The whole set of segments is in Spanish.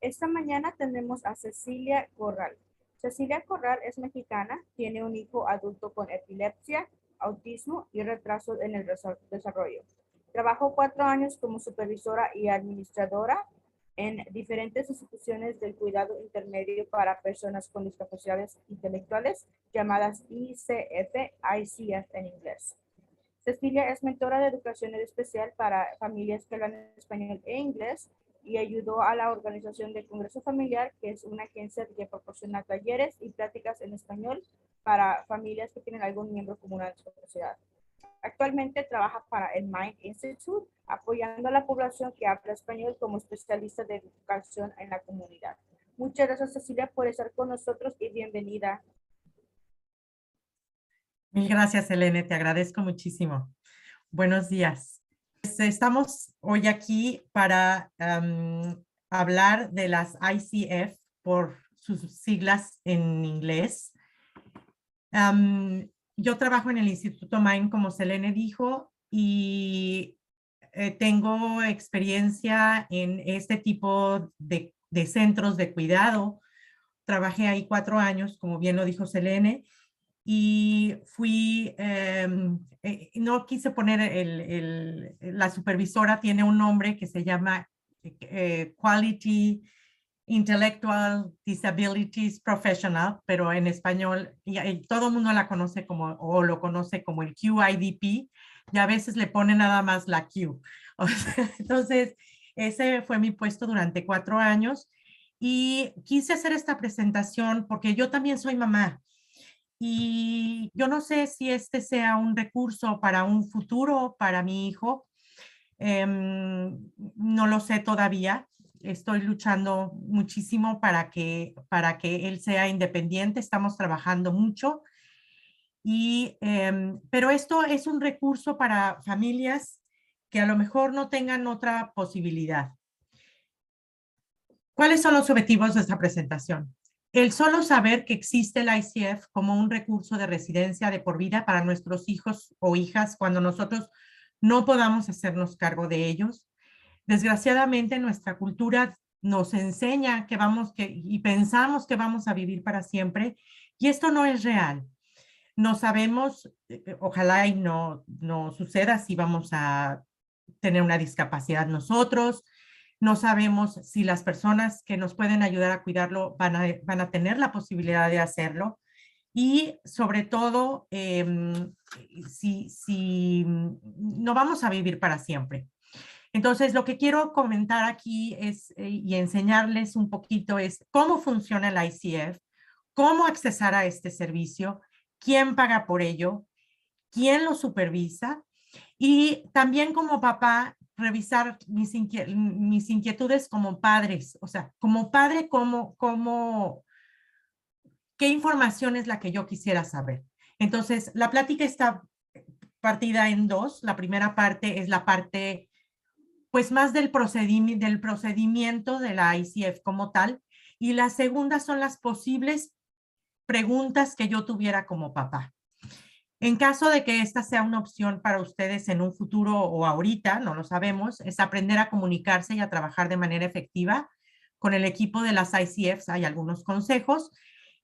Esta mañana tenemos a Cecilia Corral. Cecilia Corral es mexicana, tiene un hijo adulto con epilepsia, autismo y retraso en el desarrollo. Trabajó 4 años como supervisora y administradora en diferentes instituciones del cuidado intermedio para personas con discapacidades intelectuales, llamadas ICF en inglés. Cecilia es mentora de educación especial para familias que hablan español e inglés y ayudó a la organización del Congreso Familiar, que es una agencia que proporciona talleres y pláticas en español para familias que tienen algún miembro común de discapacidad. Actualmente trabaja para el Mind Institute, apoyando a la población que habla español como especialista de educación en la comunidad. Muchas gracias, Cecilia, por estar con nosotros y bienvenida. Mil gracias, Elene, te agradezco muchísimo. Buenos días. Estamos hoy aquí para hablar de las ICF por sus siglas en inglés. Yo trabajo en el Instituto Mind, como Selene dijo, y tengo experiencia en este tipo de centros de cuidado. Trabajé ahí 4 años, como bien lo dijo Selene, y fui, no quise poner la supervisora, tiene un nombre que se llama Quality Intellectual Disabilities Professional, pero en español y todo el mundo la conoce como, o lo conoce como el QIDP, y a veces le pone nada más la Q. O sea, entonces, ese fue mi puesto durante 4 años y quise hacer esta presentación porque yo también soy mamá. Y yo no sé si este sea un recurso para un futuro para mi hijo. No lo sé todavía. Estoy luchando muchísimo para que él sea independiente. Estamos trabajando mucho. Pero esto es un recurso para familias que a lo mejor no tengan otra posibilidad. ¿Cuáles son los objetivos de esta presentación? El solo saber que existe el ICF como un recurso de residencia de por vida para nuestros hijos o hijas cuando nosotros no podamos hacernos cargo de ellos. Desgraciadamente, nuestra cultura nos enseña y pensamos que vamos a vivir para siempre, y esto no es real. No sabemos, ojalá y no suceda si vamos a tener una discapacidad nosotros. No sabemos si las personas que nos pueden ayudar a cuidarlo van a tener la posibilidad de hacerlo. Y sobre todo, si no vamos a vivir para siempre. Entonces, lo que quiero comentar aquí y enseñarles un poquito es cómo funciona el ICF, cómo accesar a este servicio, quién paga por ello, quién lo supervisa, y también como papá revisar mis inquietudes como padres, o sea, como padre, qué información es la que yo quisiera saber. Entonces, la plática está partida en dos. La primera parte es la parte, pues, más del procedimiento de la ICF como tal, y la segunda son las posibles preguntas que yo tuviera como papá. En caso de que esta sea una opción para ustedes en un futuro o ahorita, no lo sabemos, es aprender a comunicarse y a trabajar de manera efectiva con el equipo de las ICFs. Hay algunos consejos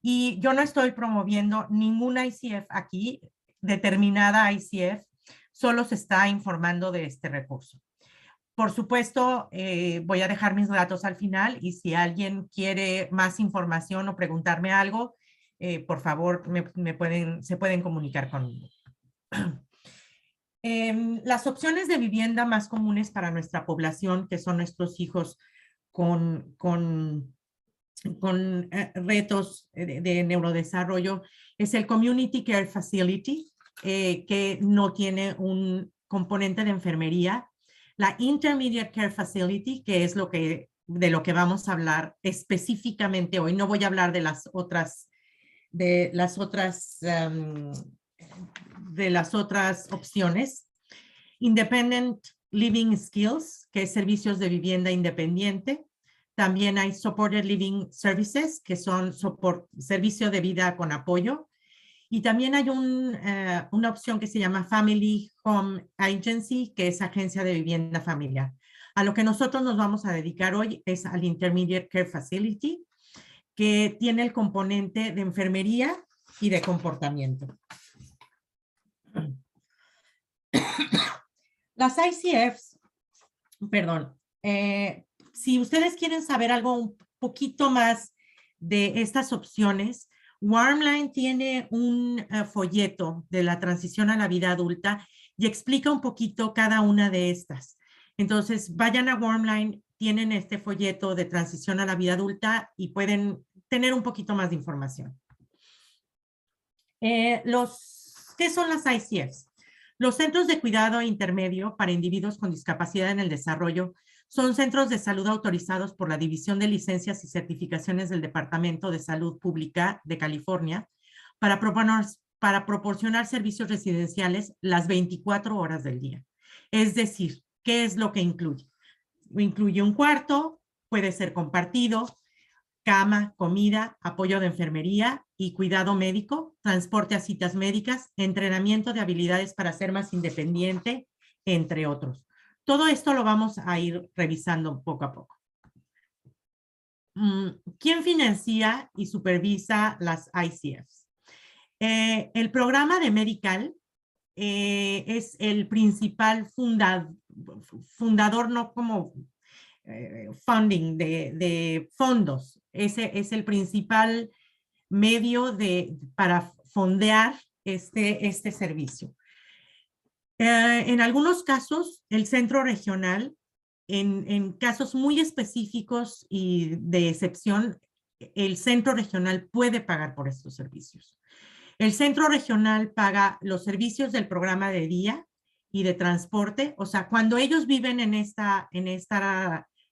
y yo no estoy promoviendo ninguna ICF aquí, determinada ICF, solo se está informando de este recurso. Por supuesto, voy a dejar mis datos al final y si alguien quiere más información o preguntarme algo, por favor, se pueden comunicar conmigo. Las opciones de vivienda más comunes para nuestra población, que son nuestros hijos con retos de neurodesarrollo, es el Community Care Facility, que no tiene un componente de enfermería. La Intermediate Care Facility, que es de lo que vamos a hablar específicamente hoy. No voy a hablar de las otras opciones. Independent Living Skills, que es servicios de vivienda independiente. También hay Supported Living Services, que son servicio de vida con apoyo. Y también hay una opción que se llama Family Home Agency, que es agencia de vivienda familiar. A lo que nosotros nos vamos a dedicar hoy es al Intermediate Care Facility, que tiene el componente de enfermería y de comportamiento. Las ICFs, perdón, si ustedes quieren saber algo un poquito más de estas opciones, Warmline tiene un folleto de la transición a la vida adulta y explica un poquito cada una de estas. Entonces, vayan a Warmline, tienen este folleto de transición a la vida adulta y pueden tener un poquito más de información. ¿Qué son las ICFs? Los centros de cuidado intermedio para individuos con discapacidad en el desarrollo son centros de salud autorizados por la División de Licencias y Certificaciones del Departamento de Salud Pública de California para proporcionar servicios residenciales las 24 horas del día. Es decir, ¿qué es lo que incluye? Incluye un cuarto, puede ser compartido, cama, comida, apoyo de enfermería y cuidado médico, transporte a citas médicas, entrenamiento de habilidades para ser más independiente, entre otros. Todo esto lo vamos a ir revisando poco a poco. ¿Quién financia y supervisa las ICFs? El programa de Medical es el principal fundador, no como funding de fondos. Ese es el principal medio para fondear este servicio. En algunos casos, el centro regional, en casos muy específicos y de excepción, el centro regional puede pagar por estos servicios. El centro regional paga los servicios del programa de día y de transporte. O sea, cuando ellos viven en esta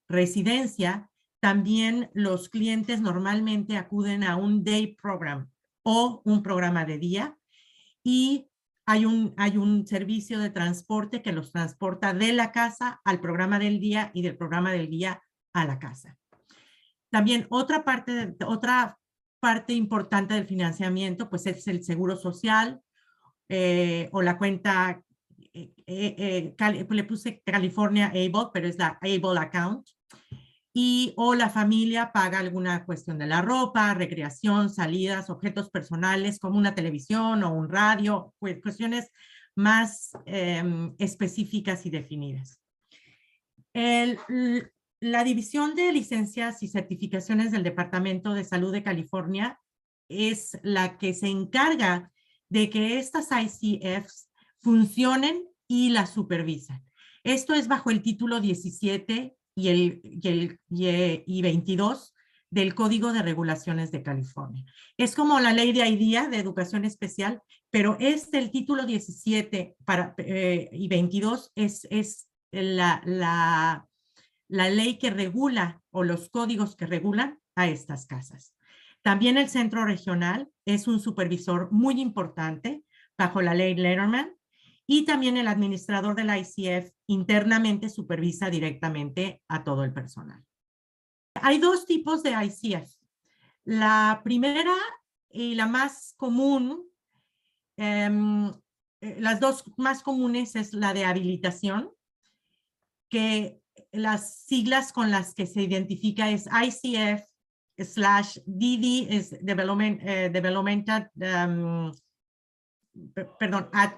residencia, también los clientes normalmente acuden a un day program o un programa de día y hay un servicio de transporte que los transporta de la casa al programa del día y del programa del día a la casa. También otra parte importante del financiamiento pues es el seguro social o la cuenta, le puse California Able, pero es la Able Account. O la familia paga alguna cuestión de la ropa, recreación, salidas, objetos personales como una televisión o un radio, cuestiones más específicas y definidas. La División de Licencias y Certificaciones del Departamento de Salud de California es la que se encarga de que estas ICFs funcionen y las supervisan. Esto es bajo el título 17 y 22 del Código de Regulaciones de California. Es como la ley de IDEA de educación especial, pero el título 17 y 22 es la ley que regula o los códigos que regulan a estas casas. También el centro regional es un supervisor muy importante bajo la ley Letterman y también el administrador de la ICF internamente supervisa directamente a todo el personal. Hay dos tipos de ICF. La primera y la más común, las dos más comunes es la de habilitación, que las siglas con las que se identifica es ICF/DD, es Developmental,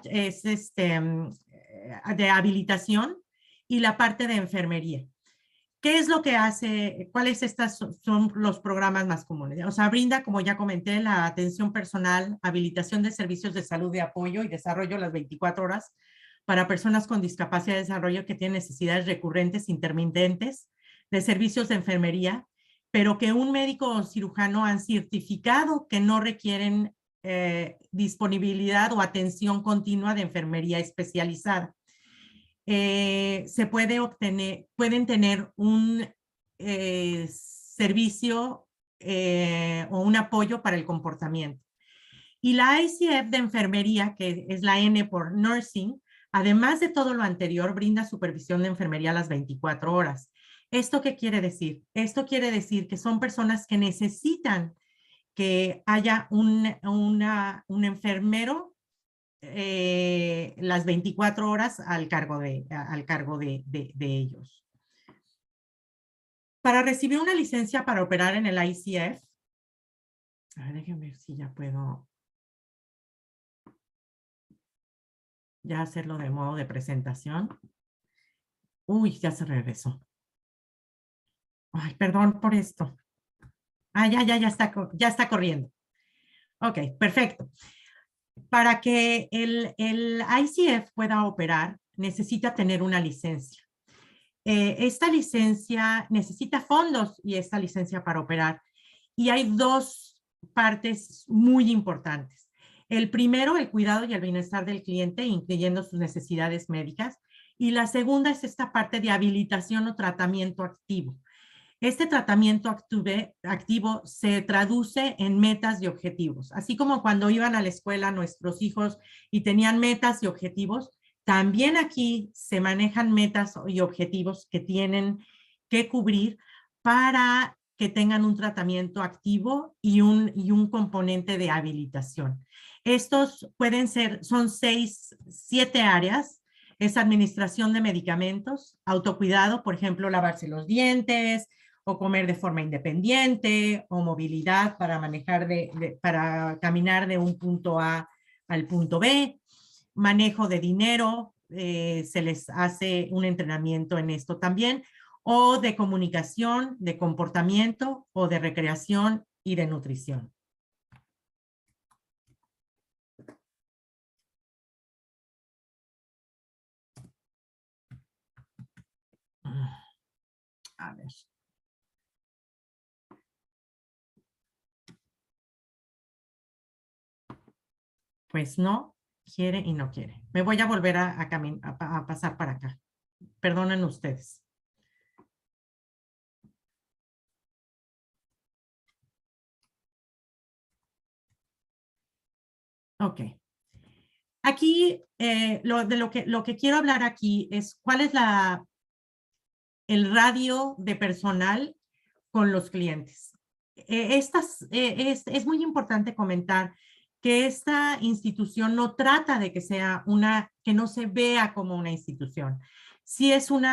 es de habilitación, y la parte de enfermería. ¿Qué es lo que hace? ¿Cuáles son los programas más comunes? O sea, brinda, como ya comenté, la atención personal, habilitación de servicios de salud de apoyo y desarrollo las 24 horas para personas con discapacidad de desarrollo que tienen necesidades recurrentes, intermitentes, de servicios de enfermería, pero que un médico o cirujano han certificado que no requieren disponibilidad o atención continua de enfermería especializada. Pueden tener un servicio o un apoyo para el comportamiento. Y la ICF de enfermería, que es la N por Nursing, además de todo lo anterior, brinda supervisión de enfermería a las 24 horas. ¿Esto qué quiere decir? Esto quiere decir que son personas que necesitan que haya un enfermero las 24 horas al cargo de ellos. Para recibir una licencia para operar en el ICF, a ver, déjenme ver si ya puedo ya hacerlo de modo de presentación. Uy, ya se regresó. Ay, perdón por esto. Ah, ya está corriendo. Ok, perfecto. Para que el ICF pueda operar, necesita tener una licencia. Esta licencia necesita fondos y esta licencia para operar. Y hay dos partes muy importantes. El primero, el cuidado y el bienestar del cliente, incluyendo sus necesidades médicas. Y la segunda es esta parte de habilitación o tratamiento activo. Este tratamiento activo se traduce en metas y objetivos. Así como cuando iban a la escuela nuestros hijos y tenían metas y objetivos, también aquí se manejan metas y objetivos que tienen que cubrir para que tengan un tratamiento activo y un componente de habilitación. Estos son 7 áreas. Es administración de medicamentos, autocuidado, por ejemplo, lavarse los dientes, o comer de forma independiente, o movilidad para para caminar de un punto A al punto B, manejo de dinero, se les hace un entrenamiento en esto también, o de comunicación, de comportamiento, o de recreación y de nutrición. A ver. Pues no quiere y no quiere. Me voy a volver a pasar para acá. Perdonen ustedes. Ok. Aquí, lo que quiero hablar aquí es cuál es el radio de personal con los clientes. Es muy importante comentar que esta institución no trata de que sea que no se vea como una institución. Sí es un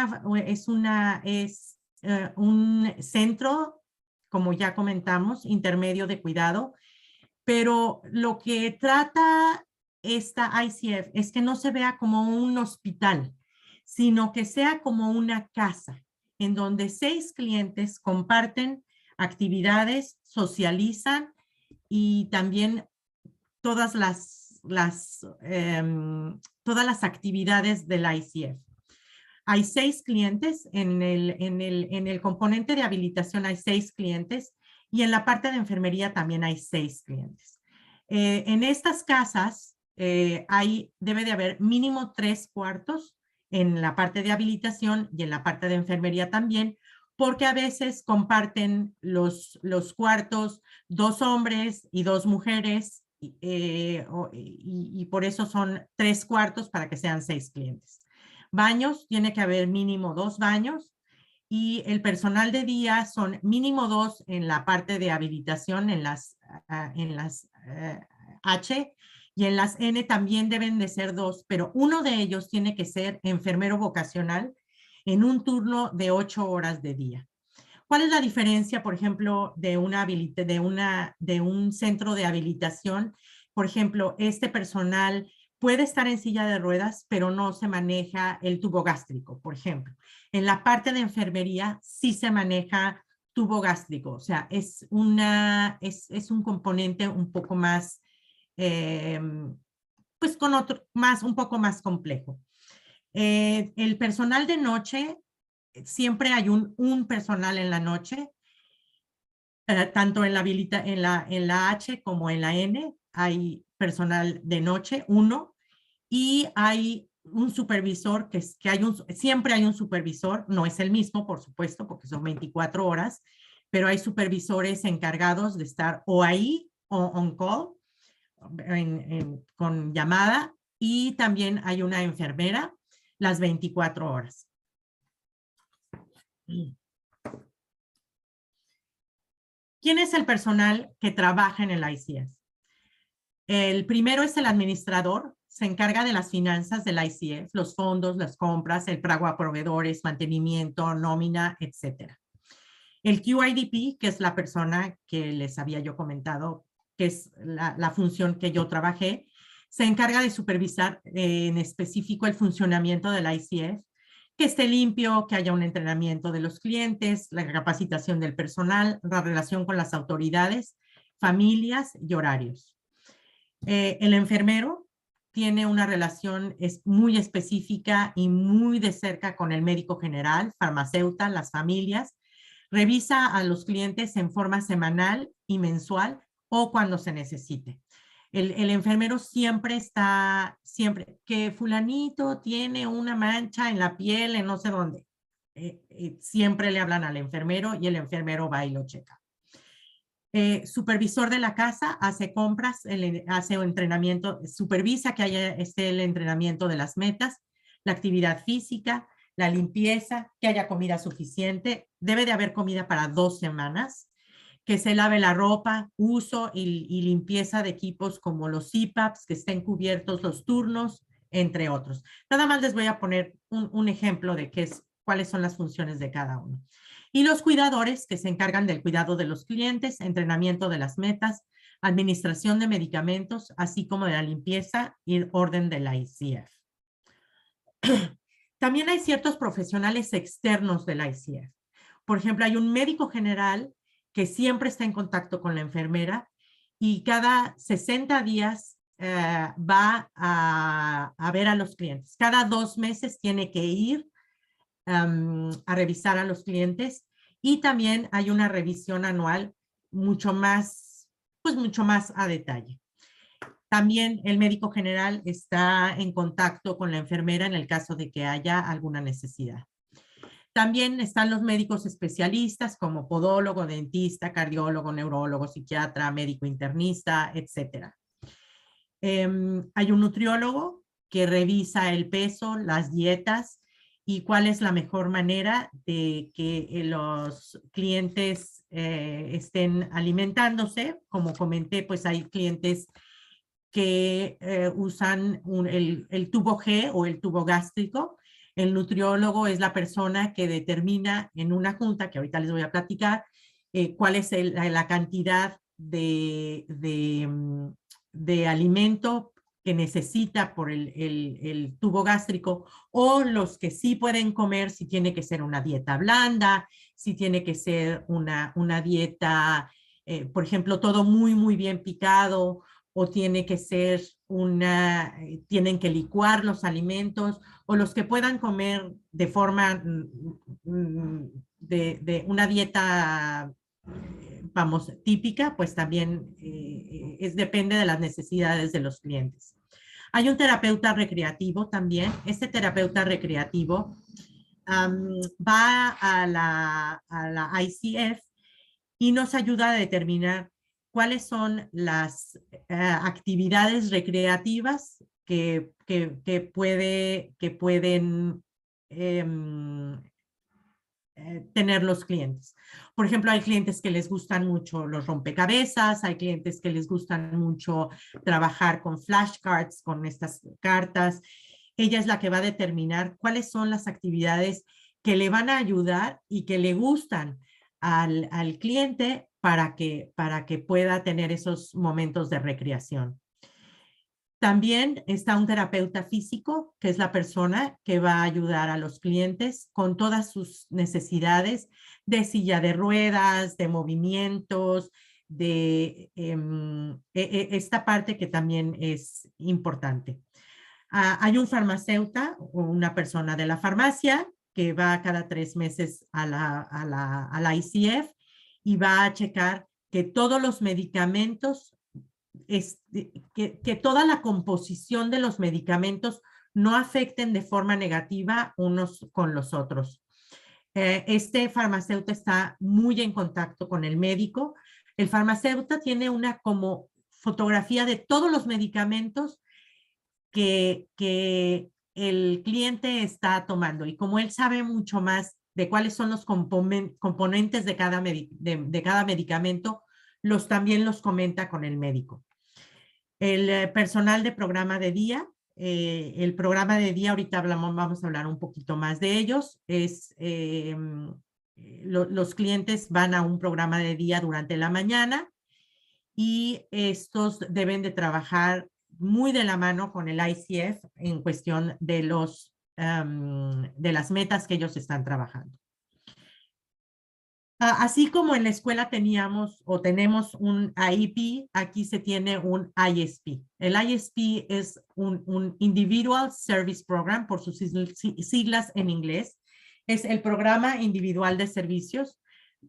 centro, como ya comentamos, intermedio de cuidado, pero lo que trata esta ICF es que no se vea como un hospital, sino que sea como una casa en donde 6 clientes comparten actividades, socializan y también todas todas las actividades del ICF. Hay 6 clientes, en el componente de habilitación hay 6 clientes y en la parte de enfermería también hay 6 clientes. En estas casas debe de haber mínimo 3 cuartos en la parte de habilitación y en la parte de enfermería también, porque a veces comparten los cuartos 2 hombres y 2 mujeres y por eso son 3 cuartos para que sean 6 clientes. Baños, tiene que haber mínimo 2 baños y el personal de día son mínimo 2 en la parte de habilitación en las H y en las N también deben de ser 2, pero uno de ellos tiene que ser enfermero vocacional en un turno de 8 horas de día. ¿Cuál es la diferencia, por ejemplo, de un centro de habilitación? Por ejemplo, este personal puede estar en silla de ruedas, pero no se maneja el tubo gástrico, por ejemplo. En la parte de enfermería sí se maneja tubo gástrico, o sea, es un componente un poco más, pues un poco más complejo. El personal de noche, siempre hay un personal en la noche, tanto en la H como en la N, hay personal de noche, uno, y hay un supervisor, siempre hay un supervisor, no es el mismo, por supuesto, porque son 24 horas, pero hay supervisores encargados de estar o ahí o on call, con llamada, y también hay una enfermera las 24 horas. ¿Quién es el personal que trabaja en el ICF? El primero es el administrador, se encarga de las finanzas del ICF, los fondos, las compras, el pago a proveedores, mantenimiento, nómina, etc. El QIDP, que es la persona que les había yo comentado, que es la función que yo trabajé, se encarga de supervisar en específico el funcionamiento del ICF, que esté limpio, que haya un entrenamiento de los clientes, la capacitación del personal, la relación con las autoridades, familias y horarios. El enfermero tiene una relación muy específica y muy de cerca con el médico general, farmacéutica, las familias. Revisa a los clientes en forma semanal y mensual o cuando se necesite. El enfermero siempre siempre, que fulanito tiene una mancha en la piel, en no sé dónde. Siempre le hablan al enfermero y el enfermero va y lo checa. Supervisor de la casa hace compras, hace entrenamiento, supervisa que esté el entrenamiento de las metas, la actividad física, la limpieza, que haya comida suficiente. Debe de haber comida para 2 semanas, que se lave la ropa, uso y limpieza de equipos como los CPAPs, que estén cubiertos los turnos, entre otros. Nada más les voy a poner un ejemplo de cuáles son las funciones de cada uno. Y los cuidadores que se encargan del cuidado de los clientes, entrenamiento de las metas, administración de medicamentos, así como de la limpieza y orden de la ICF. También hay ciertos profesionales externos del ICF. Por ejemplo, hay un médico general que siempre está en contacto con la enfermera y cada 60 días va a ver a los clientes. Cada 2 meses tiene que ir a revisar a los clientes y también hay una revisión anual mucho más a detalle. También el médico general está en contacto con la enfermera en el caso de que haya alguna necesidad. También están los médicos especialistas como podólogo, dentista, cardiólogo, neurólogo, psiquiatra, médico internista, etc. Hay un nutriólogo que revisa el peso, las dietas y cuál es la mejor manera de que los clientes estén alimentándose. Como comenté, pues hay clientes que usan el tubo G o el tubo gástrico. El nutriólogo es la persona que determina en una junta, que ahorita les voy a platicar, cuál es la cantidad de alimento que necesita por el tubo gástrico, o los que sí pueden comer, si tiene que ser una dieta blanda, si tiene que ser una dieta, por ejemplo, todo muy bien picado, o tiene que ser tienen que licuar los alimentos, o los que puedan comer de forma de una dieta, vamos, típica, pues también depende de las necesidades de los clientes. Hay un terapeuta recreativo también. Este terapeuta recreativo va a la ICF y nos ayuda a determinar cuáles son las actividades recreativas que pueden tener los clientes. Por ejemplo, hay clientes que les gustan mucho los rompecabezas, hay clientes que les gustan mucho trabajar con flashcards, con estas cartas. Ella es la que va a determinar cuáles son las actividades que le van a ayudar y que le gustan al cliente para que pueda tener esos momentos de recreación. También está un terapeuta físico, que es la persona que va a ayudar a los clientes con todas sus necesidades de silla de ruedas, de movimientos, de esta parte que también es importante. Hay un farmacéutico o una persona de la farmacia que va cada 3 meses a la ICF y va a checar que todos los medicamentos, que toda la composición de los medicamentos no afecten de forma negativa unos con los otros. Este farmacéutico está muy en contacto con el médico. El farmacéutico tiene una como fotografía de todos los medicamentos que el cliente está tomando, y como él sabe mucho más de cuáles son los componentes de cada medicamento, también los comenta con el médico. El personal de programa de día, el programa de día, ahorita vamos a hablar un poquito más de ellos, los clientes van a un programa de día durante la mañana y estos deben de trabajar muy de la mano con el ICF en cuestión de de las metas que ellos están trabajando. Así como en la escuela teníamos o tenemos un IEP, aquí se tiene un ISP. El ISP es un Individual Service Program, por sus siglas en inglés. Es el programa individual de servicios.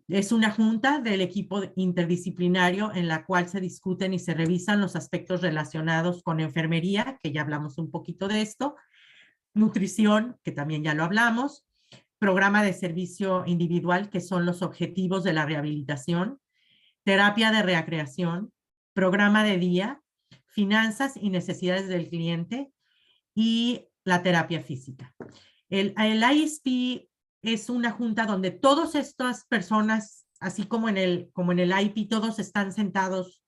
Es una junta del equipo interdisciplinario en la cual se discuten y se revisan los aspectos relacionados con enfermería, que ya hablamos un poquito de esto, nutrición, que también ya lo hablamos, programa de servicio individual, que son los objetivos de la rehabilitación, terapia de recreación, programa de día, finanzas y necesidades del cliente y la terapia física. El ISP es una junta donde todas estas personas, así como en el IP, todos están sentados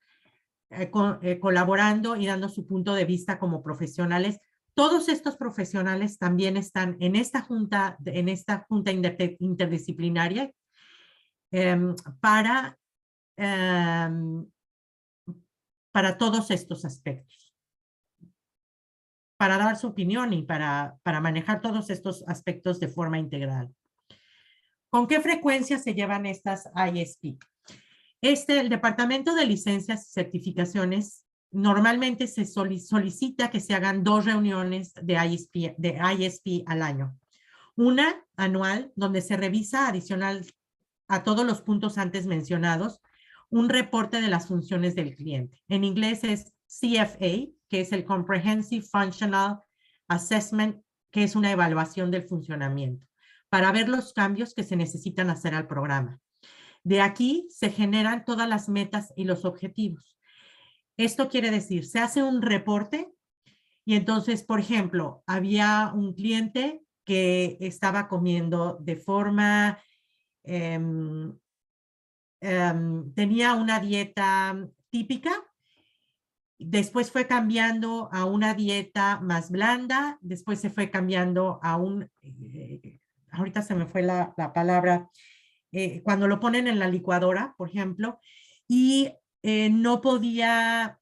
colaborando y dando su punto de vista como profesionales. Todos estos profesionales también están en esta junta interdisciplinaria para, para todos estos aspectos, para dar su opinión y para manejar todos estos aspectos de forma integral. ¿Con qué frecuencia se llevan estas ISP? El Departamento de Licencias y Certificaciones normalmente se solicita que se hagan 2 reuniones de ISP al año. Una anual, donde se revisa adicional a todos los puntos antes mencionados, un reporte de las funciones del cliente. En inglés es CFA, que es el Comprehensive Functional Assessment, que es una evaluación del funcionamiento, para ver los cambios que se necesitan hacer al programa. De aquí se generan todas las metas y los objetivos. Esto quiere decir, se hace un reporte y entonces, por ejemplo, había un cliente que estaba comiendo de forma, tenía una dieta típica, después fue cambiando a una dieta más blanda, después se fue cambiando a ahorita se me fue la palabra, cuando lo ponen en la licuadora, por ejemplo, y no podía,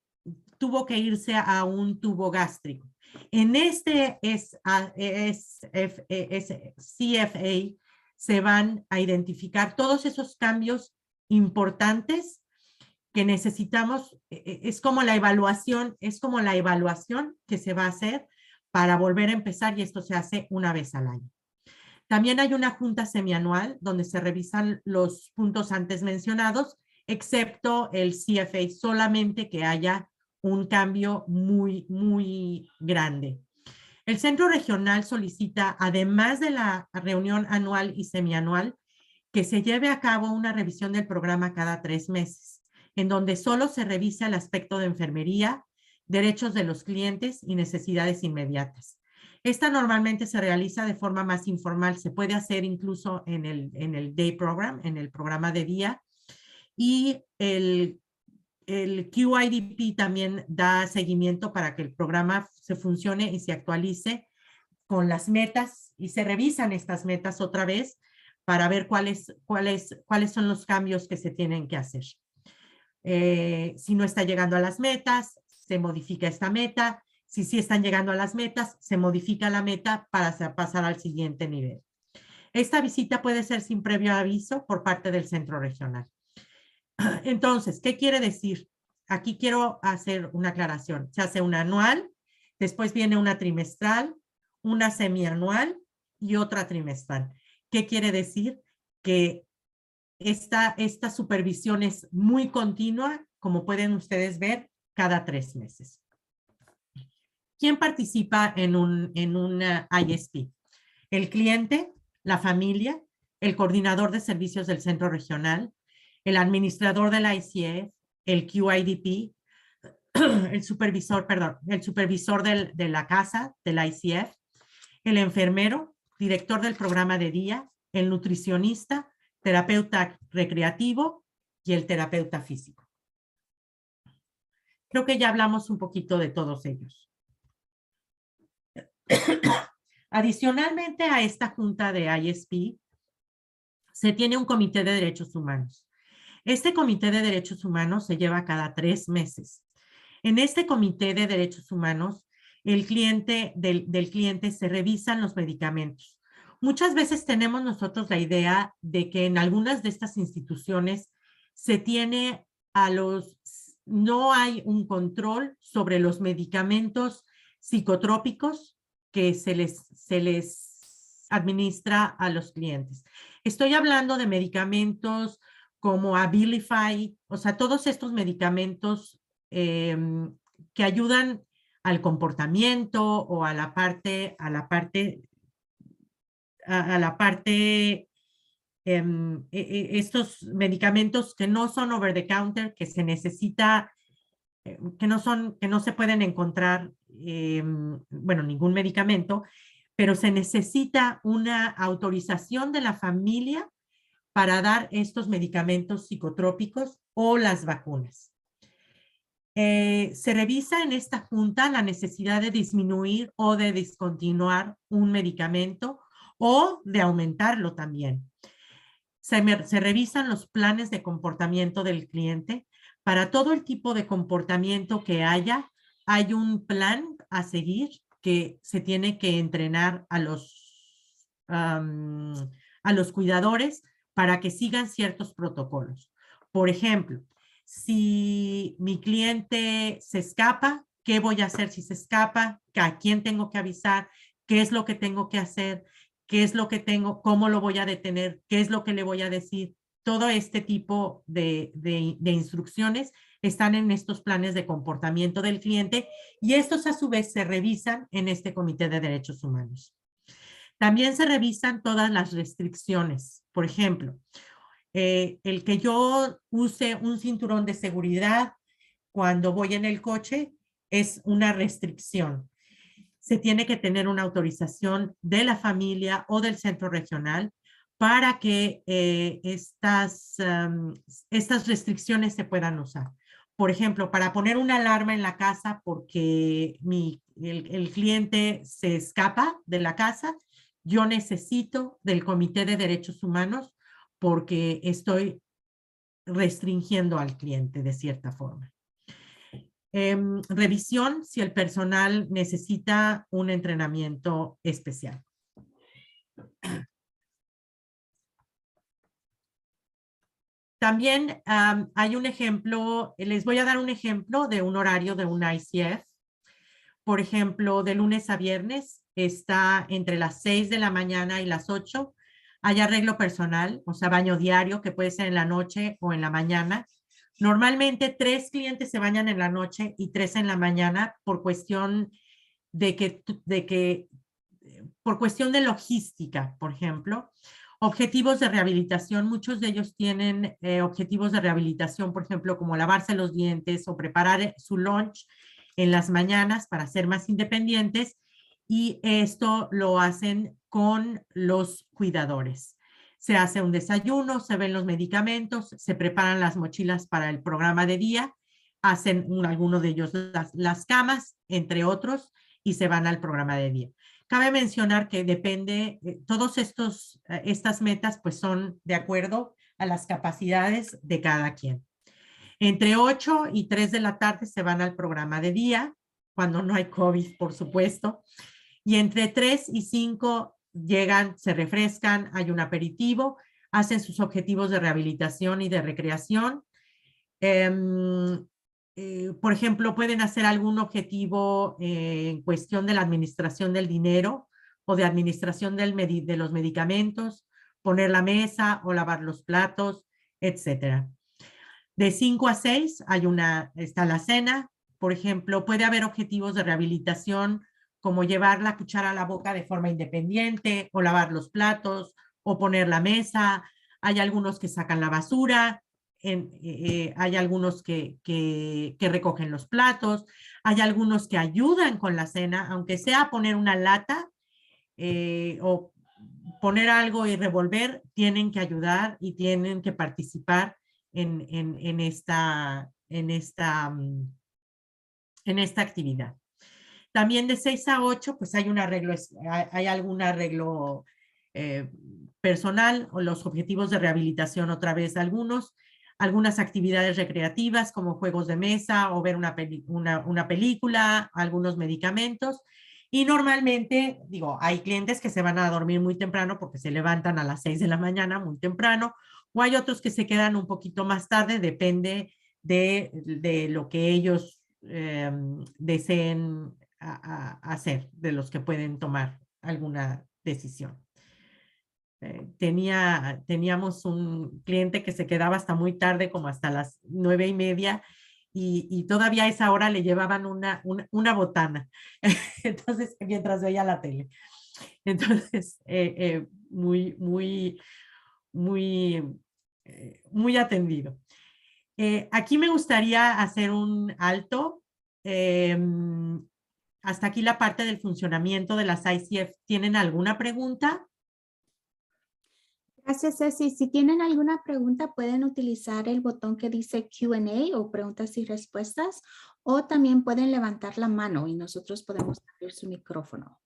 tuvo que irse a un tubo gástrico. En este CFA se van a identificar todos esos cambios importantes que necesitamos. Es como la evaluación que se va a hacer para volver a empezar, y esto se hace una vez al año. También hay una junta semianual donde se revisan los puntos antes mencionados, excepto el CFA, solamente que haya un cambio muy, muy grande. El centro regional solicita, además de la reunión anual y semianual, que se lleve a cabo una revisión del programa cada 3 meses, en donde solo se revisa el aspecto de enfermería, derechos de los clientes y necesidades inmediatas. Esta normalmente se realiza de forma más informal, se puede hacer incluso en el day program, en el programa de día, y el QIDP también da seguimiento para que el programa se funcione y se actualice con las metas, y se revisan estas metas otra vez para ver cuáles son los cambios que se tienen que hacer. Si no está llegando a las metas, se modifica esta meta. Si sí están llegando a las metas, se modifica la meta para pasar al siguiente nivel. Esta visita puede ser sin previo aviso por parte del centro regional. Entonces, ¿qué quiere decir? Aquí quiero hacer una aclaración. Se hace una anual, después viene una trimestral, una semianual y otra trimestral. ¿Qué quiere decir? Que esta supervisión es muy continua, como pueden ustedes ver, cada 3 meses. ¿Quién participa en una ISP? El cliente, la familia, el coordinador de servicios del centro regional, el administrador del ICF, el QIDP, el supervisor de la casa del ICF, el enfermero, director del programa de día, el nutricionista, terapeuta recreativo y el terapeuta físico. Creo que ya hablamos un poquito de todos ellos. Adicionalmente a esta junta de ISP, se tiene un comité de derechos humanos. Este comité de derechos humanos se lleva cada 3 meses. En este comité de derechos humanos, del cliente se revisan los medicamentos. Muchas veces tenemos nosotros la idea de que en algunas de estas instituciones se tiene no hay un control sobre los medicamentos psicotrópicos que se les administra a los clientes. Estoy hablando de medicamentos como Abilify, o sea, todos estos medicamentos que ayudan al comportamiento o a la parte estos medicamentos que no son over the counter, que se necesita, que no se pueden encontrar, bueno, ningún medicamento, pero se necesita una autorización de la familia para dar estos medicamentos psicotrópicos o las vacunas. Se revisa en esta junta la necesidad de disminuir o de discontinuar un medicamento o de aumentarlo también. Se revisan los planes de comportamiento del cliente. Para todo el tipo de comportamiento que haya, hay un plan a seguir que se tiene que entrenar a los cuidadores para que sigan ciertos protocolos. Por ejemplo, si mi cliente se escapa, ¿qué voy a hacer si se escapa? ¿A quién tengo que avisar? ¿Qué es lo que tengo que hacer? ¿Qué es lo que tengo? ¿Cómo lo voy a detener? ¿Qué es lo que le voy a decir? Todo este tipo de instrucciones están en estos planes de comportamiento del cliente y estos a su vez se revisan en este Comité de Derechos Humanos. También se revisan todas las restricciones. Por ejemplo, el que yo use un cinturón de seguridad cuando voy en el coche es una restricción. Se tiene que tener una autorización de la familia o del centro regional para que estas restricciones se puedan usar. Por ejemplo, para poner una alarma en la casa porque el cliente se escapa de la casa, yo necesito del Comité de Derechos Humanos porque estoy restringiendo al cliente de cierta forma. Revisión si el personal necesita un entrenamiento especial. También hay un ejemplo, les voy a dar un ejemplo de un horario de un ICF. Por ejemplo, de lunes a viernes está entre las 6 de la mañana y las 8. Hay arreglo personal, o sea, baño diario, que puede ser en la noche o en la mañana. Normalmente 3 clientes se bañan en la noche y 3 en la mañana por cuestión por cuestión de logística, por ejemplo. Objetivos de rehabilitación, muchos de ellos tienen objetivos de rehabilitación, por ejemplo, como lavarse los dientes o preparar su lunch en las mañanas para ser más independientes, y esto lo hacen con los cuidadores. Se hace un desayuno, se ven los medicamentos, se preparan las mochilas para el programa de día, hacen algunos de ellos las camas, entre otros, y se van al programa de día. Cabe mencionar que depende, todas estas metas pues son de acuerdo a las capacidades de cada quien. Entre 8 y 3 de la tarde se van al programa de día, cuando no hay COVID, por supuesto. Y entre 3 y 5 llegan, se refrescan, hay un aperitivo, hacen sus objetivos de rehabilitación y de recreación. Por ejemplo, pueden hacer algún objetivo en cuestión de la administración del dinero o de administración de los medicamentos, poner la mesa o lavar los platos, etcétera. De 5 a 6 está la cena. Por ejemplo, puede haber objetivos de rehabilitación como llevar la cuchara a la boca de forma independiente o lavar los platos o poner la mesa. Hay algunos que sacan la basura, hay algunos que recogen los platos, hay algunos que ayudan con la cena, aunque sea poner una lata o poner algo y revolver, tienen que ayudar y tienen que participar en esta actividad. También de 6 a 8, pues hay algún arreglo personal o los objetivos de rehabilitación otra vez algunas actividades recreativas como juegos de mesa o ver una película, algunos medicamentos. Y normalmente, digo, hay clientes que se van a dormir muy temprano porque se levantan a las 6 de la mañana muy temprano, o hay otros que se quedan un poquito más tarde, depende de lo que ellos deseen hacer, de los que pueden tomar alguna decisión. Teníamos un cliente que se quedaba hasta muy tarde, como hasta las 9:30, y todavía a esa hora le llevaban una botana, entonces, mientras veía la tele. Entonces, muy atendido. Aquí me gustaría hacer un alto. Hasta aquí la parte del funcionamiento de las ICF. ¿Tienen alguna pregunta? Gracias, Ceci. Si tienen alguna pregunta, pueden utilizar el botón que dice Q&A o preguntas y respuestas, o también pueden levantar la mano y nosotros podemos abrir su micrófono.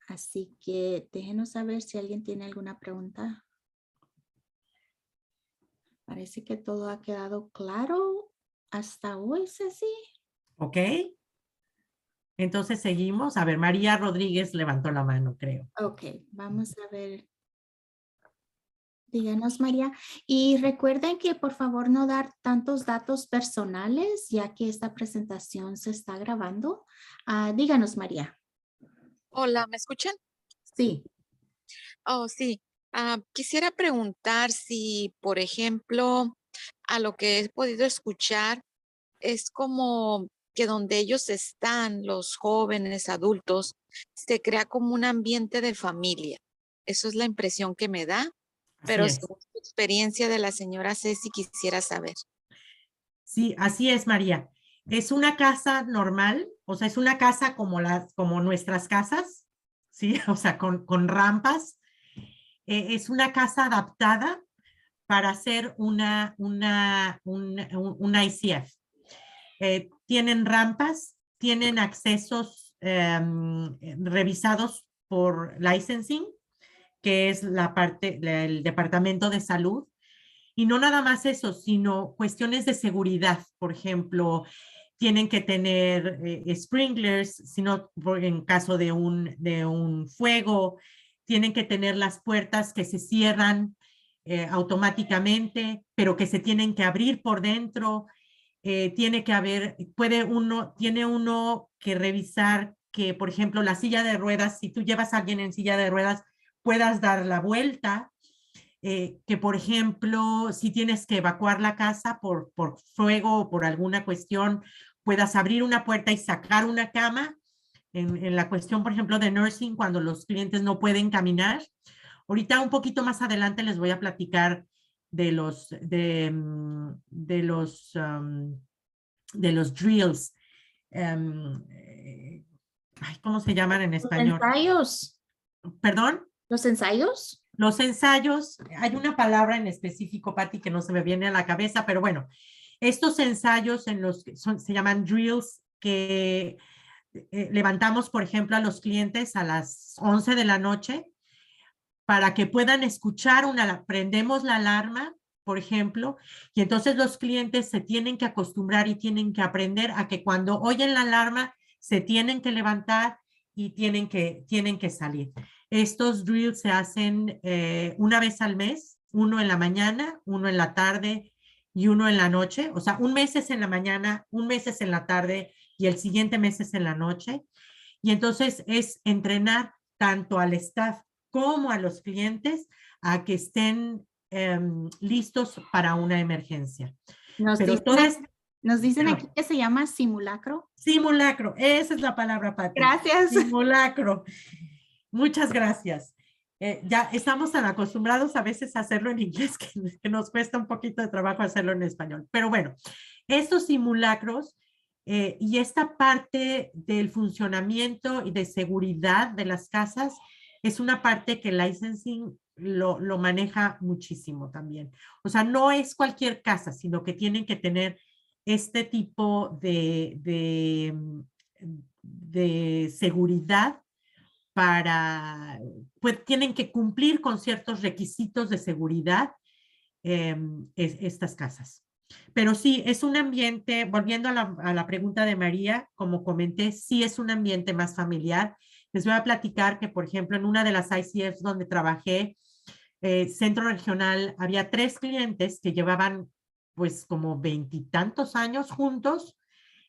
Así que déjenos saber si alguien tiene alguna pregunta. Parece que todo ha quedado claro hasta hoy, Ceci. Ok. Entonces seguimos. A ver, María Rodríguez levantó la mano, creo. Ok, vamos a ver. Díganos, María. Y recuerden que por favor no dar tantos datos personales, ya que esta presentación se está grabando. Díganos, María. Hola, ¿me escuchan? Sí. Oh, sí. Quisiera preguntar si, por ejemplo, a lo que he podido escuchar, es como que donde ellos están, los jóvenes, adultos, se crea como un ambiente de familia. Eso es la impresión que me da, Así pero es. según la experiencia de la señora Ceci, quisiera saber. Sí, así es, María. Es una casa normal, o sea, es una casa como nuestras casas, ¿sí? O sea, con rampas. Es una casa adaptada para hacer una ICF. Tienen rampas, tienen accesos revisados por licensing, que es el departamento de salud. Y no nada más eso, sino cuestiones de seguridad. Por ejemplo, tienen que tener sprinklers, sino en caso de un fuego, tienen que tener las puertas que se cierran automáticamente, pero que se tienen que abrir por dentro. Tiene que haber, tiene uno que revisar que, por ejemplo, la silla de ruedas, si tú llevas a alguien en silla de ruedas, puedas dar la vuelta. Que, por ejemplo, si tienes que evacuar la casa por fuego o por alguna cuestión, puedas abrir una puerta y sacar una cama. En la cuestión, por ejemplo, de nursing, cuando los clientes no pueden caminar. Ahorita un poquito más adelante les voy a platicar de los drills. ¿Cómo se llaman en Los español? ensayos. ¿Perdón? Los ensayos. Los ensayos, hay una palabra en específico, Patti, que no se me viene a la cabeza, pero bueno, estos ensayos en los que se llaman drills, que levantamos, por ejemplo, a los clientes a las 11 de la noche para que puedan escuchar prendemos la alarma, por ejemplo, y entonces los clientes se tienen que acostumbrar y tienen que aprender a que cuando oyen la alarma se tienen que levantar y tienen que salir. Estos drills se hacen una vez al mes, uno en la mañana, uno en la tarde y uno en la noche. O sea, un mes es en la mañana, un mes es en la tarde y el siguiente mes es en la noche. Y entonces es entrenar tanto al staff como a los clientes a que estén listos para una emergencia. Nos Pero dicen aquí perdón, que se llama simulacro. simulacro, esa es la palabra, Pati. Gracias. Simulacro. Muchas gracias. Ya estamos tan acostumbrados a veces a hacerlo en inglés que nos cuesta un poquito de trabajo hacerlo en español. Pero bueno, estos simulacros y esta parte del funcionamiento y de seguridad de las casas es una parte que el licensing lo maneja muchísimo también. O sea, no es cualquier casa, sino que tienen que tener este tipo de seguridad pues tienen que cumplir con ciertos requisitos de seguridad estas casas. Pero sí, es un ambiente, volviendo a la pregunta de María, como comenté, sí es un ambiente más familiar. Les voy a platicar que, por ejemplo, en una de las ICFs donde trabajé, Centro Regional, había 3 clientes que llevaban pues como 20 y tantos años juntos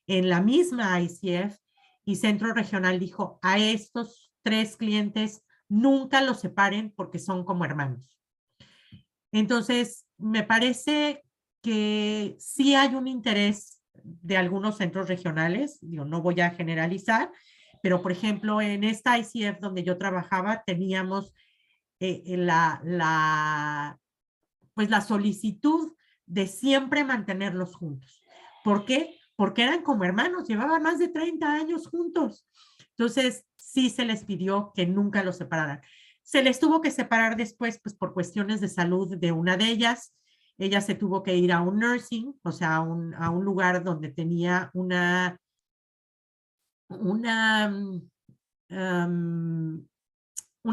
en la misma ICF, y Centro Regional dijo, a estos 3 clientes nunca los separen porque son como hermanos. Entonces, me parece que sí hay un interés de algunos centros regionales, yo no voy a generalizar, pero por ejemplo, en esta ICF donde yo trabajaba, teníamos pues la solicitud de siempre mantenerlos juntos. ¿Por qué? Porque eran como hermanos, llevaban más de 30 años juntos. Entonces, sí se les pidió que nunca los separaran. Se les tuvo que separar después, pues por cuestiones de salud de una de ellas. Ella se tuvo que ir a un nursing, o sea, a un lugar donde tenía una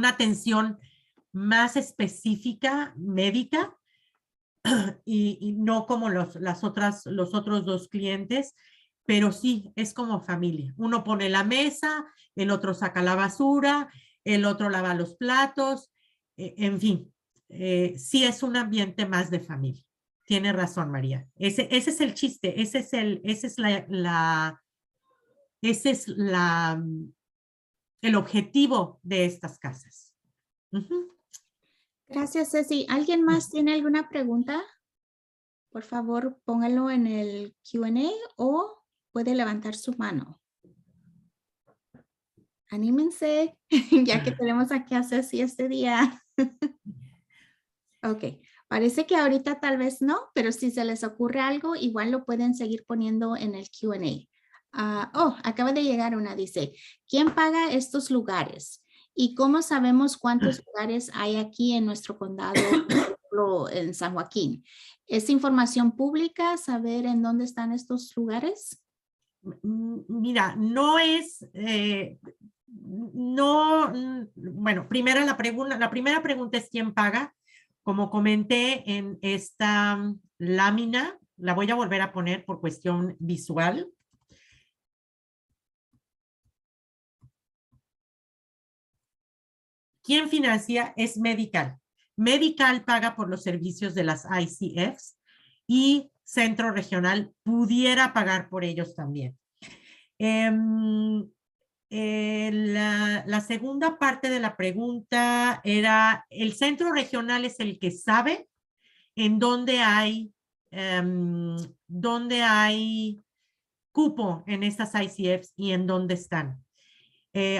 atención más específica médica, y no como los otros 2 clientes, pero sí, es como familia. Uno pone la mesa, el otro saca la basura, el otro lava los platos, en fin, sí es un ambiente más de familia. Tiene razón, María. Ese es el chiste, ese es el objetivo de estas casas. Uh-huh. Gracias, Ceci. ¿Alguien más tiene alguna pregunta? Por favor, póngalo en el Q&A o puede levantar su mano. Anímense, ya que tenemos aquí a Ceci este día. Ok, parece que ahorita tal vez no, pero si se les ocurre algo, igual lo pueden seguir poniendo en el Q&A. Acaba de llegar una, dice, ¿quién paga estos lugares? ¿Y cómo sabemos cuántos lugares hay aquí en nuestro condado, por ejemplo, en San Joaquín? ¿Es información pública saber en dónde están estos lugares? Mira, no es, bueno, la primera pregunta es ¿quién paga? Como comenté en esta lámina, la voy a volver a poner por cuestión visual. ¿Quién financia? Es Medical. Medical paga por los servicios de las ICFs y Centro Regional pudiera pagar por ellos también. La segunda parte de la pregunta era, ¿el Centro Regional es el que sabe en dónde hay cupo en estas ICFs y en dónde están?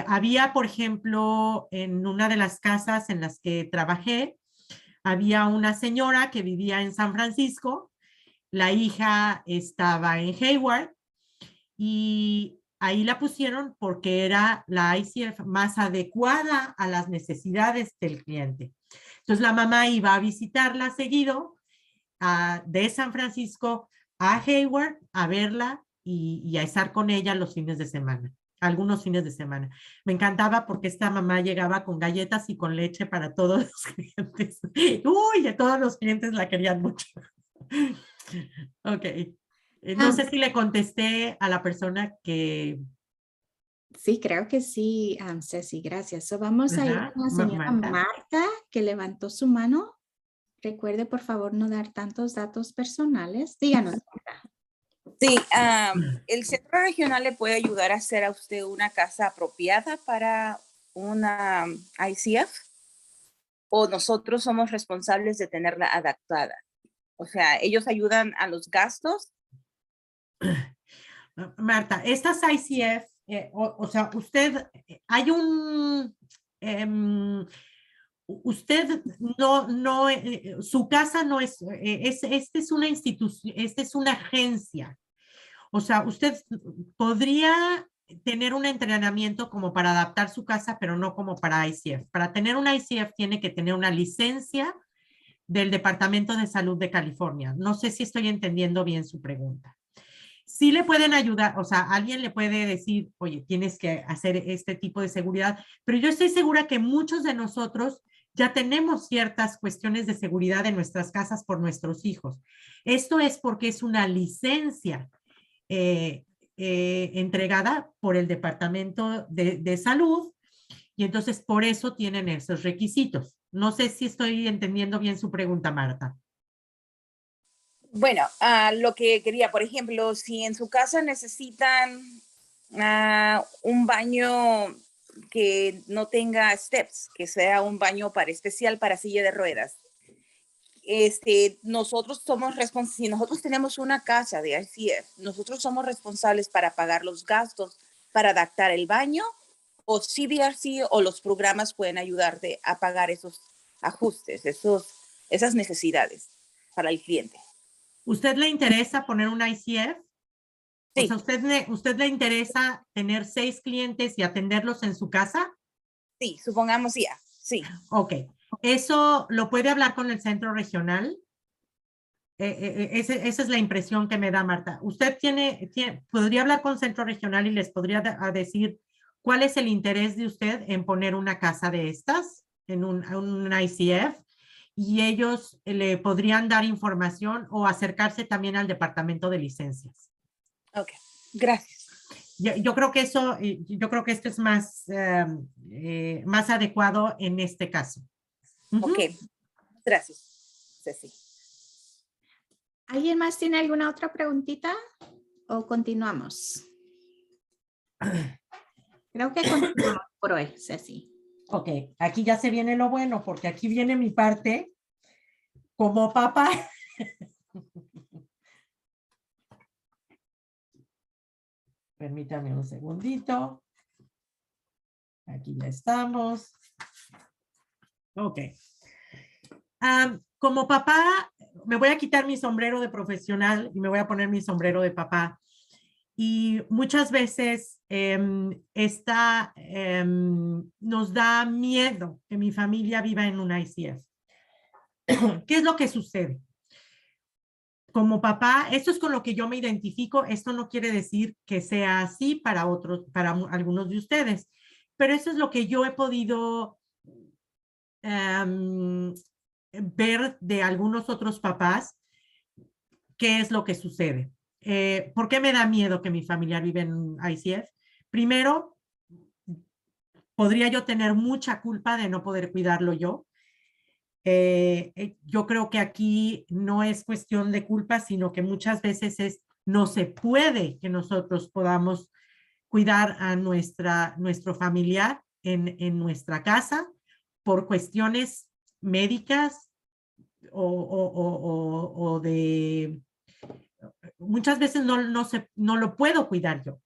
Había, por ejemplo, en una de las casas en las que trabajé, había una señora que vivía en San Francisco, la hija estaba en Hayward y ahí la pusieron porque era la ICF más adecuada a las necesidades del cliente. Entonces la mamá iba a visitarla seguido de San Francisco a Hayward a verla y a estar con ella los fines de semana. Algunos fines de semana. Me encantaba porque esta mamá llegaba con galletas y con leche para todos los clientes. Uy, a todos los clientes la querían mucho. Ok. No sé si le contesté a la persona que... Sí, creo que sí, Ceci, gracias. Vamos a ir con la señora Marta, que levantó su mano. Recuerde, por favor, no dar tantos datos personales. Díganos, Marta. Sí, el Centro Regional le puede ayudar a hacer a usted una casa apropiada para una ICF, o nosotros somos responsables de tenerla adaptada. O sea, ellos ayudan a los gastos. Marta, estas ICF, o sea, usted, hay un... usted su casa no es, esta es una institución, esta es una agencia. O sea, usted podría tener un entrenamiento como para adaptar su casa, pero no como para ICF. Para tener una ICF tiene que tener una licencia del Departamento de Salud de California. No sé si estoy entendiendo bien su pregunta. Sí le pueden ayudar, o sea, alguien le puede decir, oye, tienes que hacer este tipo de seguridad, pero yo estoy segura que muchos de nosotros ya tenemos ciertas cuestiones de seguridad en nuestras casas por nuestros hijos. Esto es porque es una licencia entregada por el Departamento de Salud y entonces por eso tienen esos requisitos. No sé si estoy entendiendo bien su pregunta, Marta. Bueno, lo que quería, por ejemplo, si en su casa necesitan un baño que no tenga steps, que sea un baño especial para silla de ruedas. Nosotros somos responsables, si nosotros tenemos una casa de ICF, nosotros somos responsables para pagar los gastos para adaptar el baño, o CBRC o los programas pueden ayudarte a pagar esos ajustes, esas necesidades para el cliente. ¿Usted le interesa poner un ICF? O Sí. sea, ¿usted le interesa tener 6 clientes y atenderlos en su casa? Sí, supongamos ya, sí. Ok. ¿Eso lo puede hablar con el centro regional? Esa es la impresión que me da, Marta. ¿Usted podría hablar con centro regional y les podría decir cuál es el interés de usted en poner una casa de estas en un ICF? Y ellos le podrían dar información o acercarse también al departamento de licencias. Ok, gracias. Yo creo que yo creo que esto es más, más adecuado en este caso. Ok, gracias, Ceci. ¿Alguien más tiene alguna otra preguntita o continuamos? Creo que continuamos por hoy, Ceci. Ok, aquí ya se viene lo bueno, porque aquí viene mi parte como papá. Permítame un segundito. Aquí ya estamos. Ok. Como papá, me voy a quitar mi sombrero de profesional y me voy a poner mi sombrero de papá. Y muchas veces nos da miedo que mi familia viva en un ICF. ¿Qué es lo que sucede? Como papá, esto es con lo que yo me identifico. Esto no quiere decir que sea así para otros, para algunos de ustedes, pero eso es lo que yo he podido ver de algunos otros papás. ¿Qué es lo que sucede? ¿Por qué me da miedo que mi familia vive en un ICF? Primero, podría yo tener mucha culpa de no poder cuidarlo yo. Yo creo que aquí no es cuestión de culpa, sino que muchas veces no se puede que nosotros podamos cuidar a nuestro familiar en nuestra casa por cuestiones médicas o de... Muchas veces no lo puedo cuidar yo.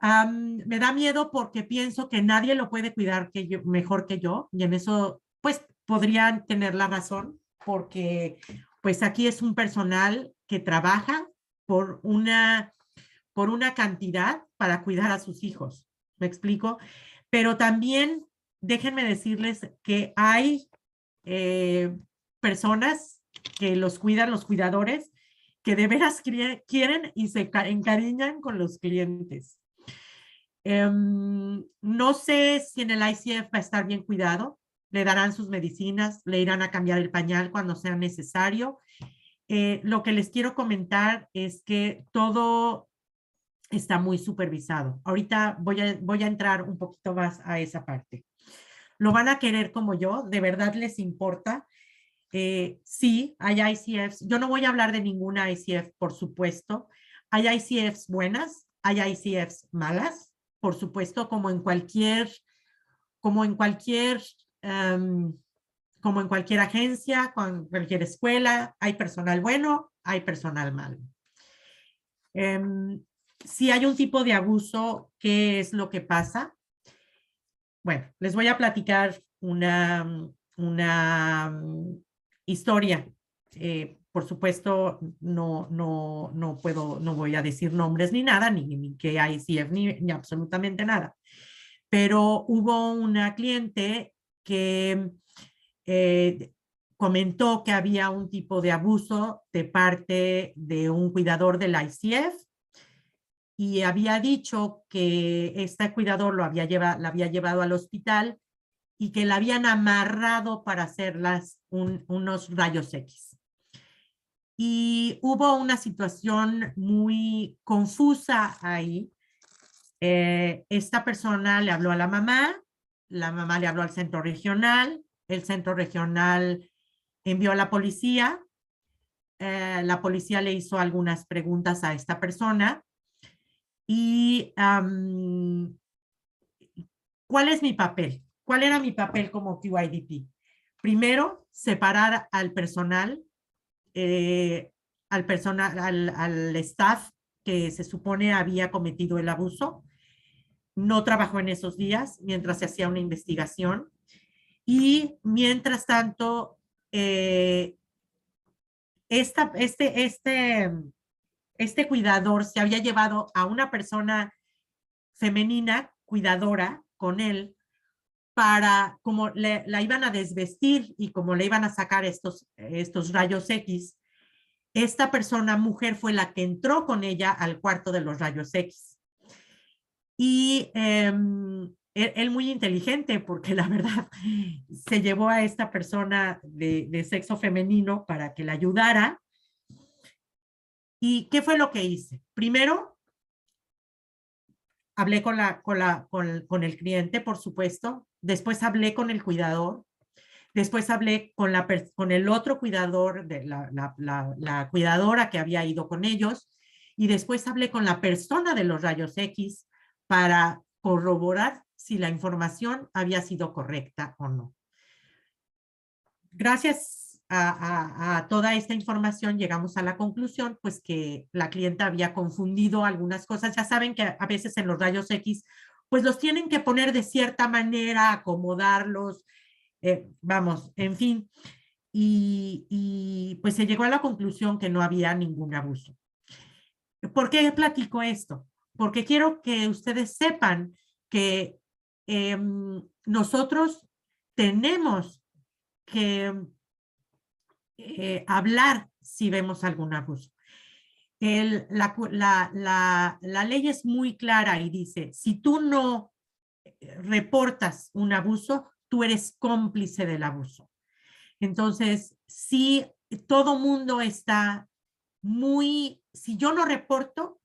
Me da miedo porque pienso que nadie lo puede cuidar mejor que yo, y en eso pues podrían tener la razón, porque pues aquí es un personal que trabaja por una cantidad para cuidar a sus hijos. ¿Me explico? Pero también déjenme decirles que hay personas que los cuidan, los cuidadores, que de veras quieren y se encariñan con los clientes. No sé si en el ICF va a estar bien cuidado, le darán sus medicinas, le irán a cambiar el pañal cuando sea necesario. Lo que les quiero comentar es que todo está muy supervisado. Ahorita voy a entrar un poquito más a esa parte. ¿Lo van a querer como yo? ¿De verdad les importa? Sí, hay ICFs. Yo no voy a hablar de ninguna ICF, por supuesto. Hay ICFs buenas, hay ICFs malas, por supuesto, como en cualquier agencia, con cualquier escuela, hay personal bueno, hay personal malo. Si hay un tipo de abuso, ¿qué es lo que pasa? Bueno, les voy a platicar una historia. Por supuesto, no voy a decir nombres ni nada, ni que hay ICF, ni absolutamente nada. Pero hubo una cliente que comentó que había un tipo de abuso de parte de un cuidador del ICF y había dicho que este cuidador la había llevado al hospital y que la habían amarrado para hacerlas unos rayos X. Y hubo una situación muy confusa ahí. Esta persona le habló a la mamá le habló al centro regional, el centro regional envió a la policía le hizo algunas preguntas a esta persona y ¿cuál es mi papel? ¿Cuál era mi papel como QIDP? Primero, separar al personal, al staff que se supone había cometido el abuso. No trabajó en esos días mientras se hacía una investigación. Y mientras tanto, este cuidador se había llevado a una persona femenina, cuidadora, con él, para, como la iban a desvestir y como le iban a sacar estos rayos X, esta persona, mujer, fue la que entró con ella al cuarto de los rayos X. Y él muy inteligente, porque la verdad se llevó a esta persona de sexo femenino para que la ayudara. ¿Y qué fue lo que hice? Primero, hablé con el cliente, por supuesto. Después hablé con el cuidador. Después hablé con el otro cuidador, la cuidadora que había ido con ellos. Y después hablé con la persona de los rayos X para corroborar si la información había sido correcta o no. Gracias a toda esta información llegamos a la conclusión pues que la clienta había confundido algunas cosas. Ya saben que a veces en los rayos X pues los tienen que poner de cierta manera, acomodarlos, vamos, en fin. Y pues se llegó a la conclusión que no había ningún abuso. ¿Por qué platico esto? Porque quiero que ustedes sepan que nosotros tenemos que hablar si vemos algún abuso. La ley es muy clara y dice, si tú no reportas un abuso, tú eres cómplice del abuso. Entonces, si todo mundo está si yo no reporto,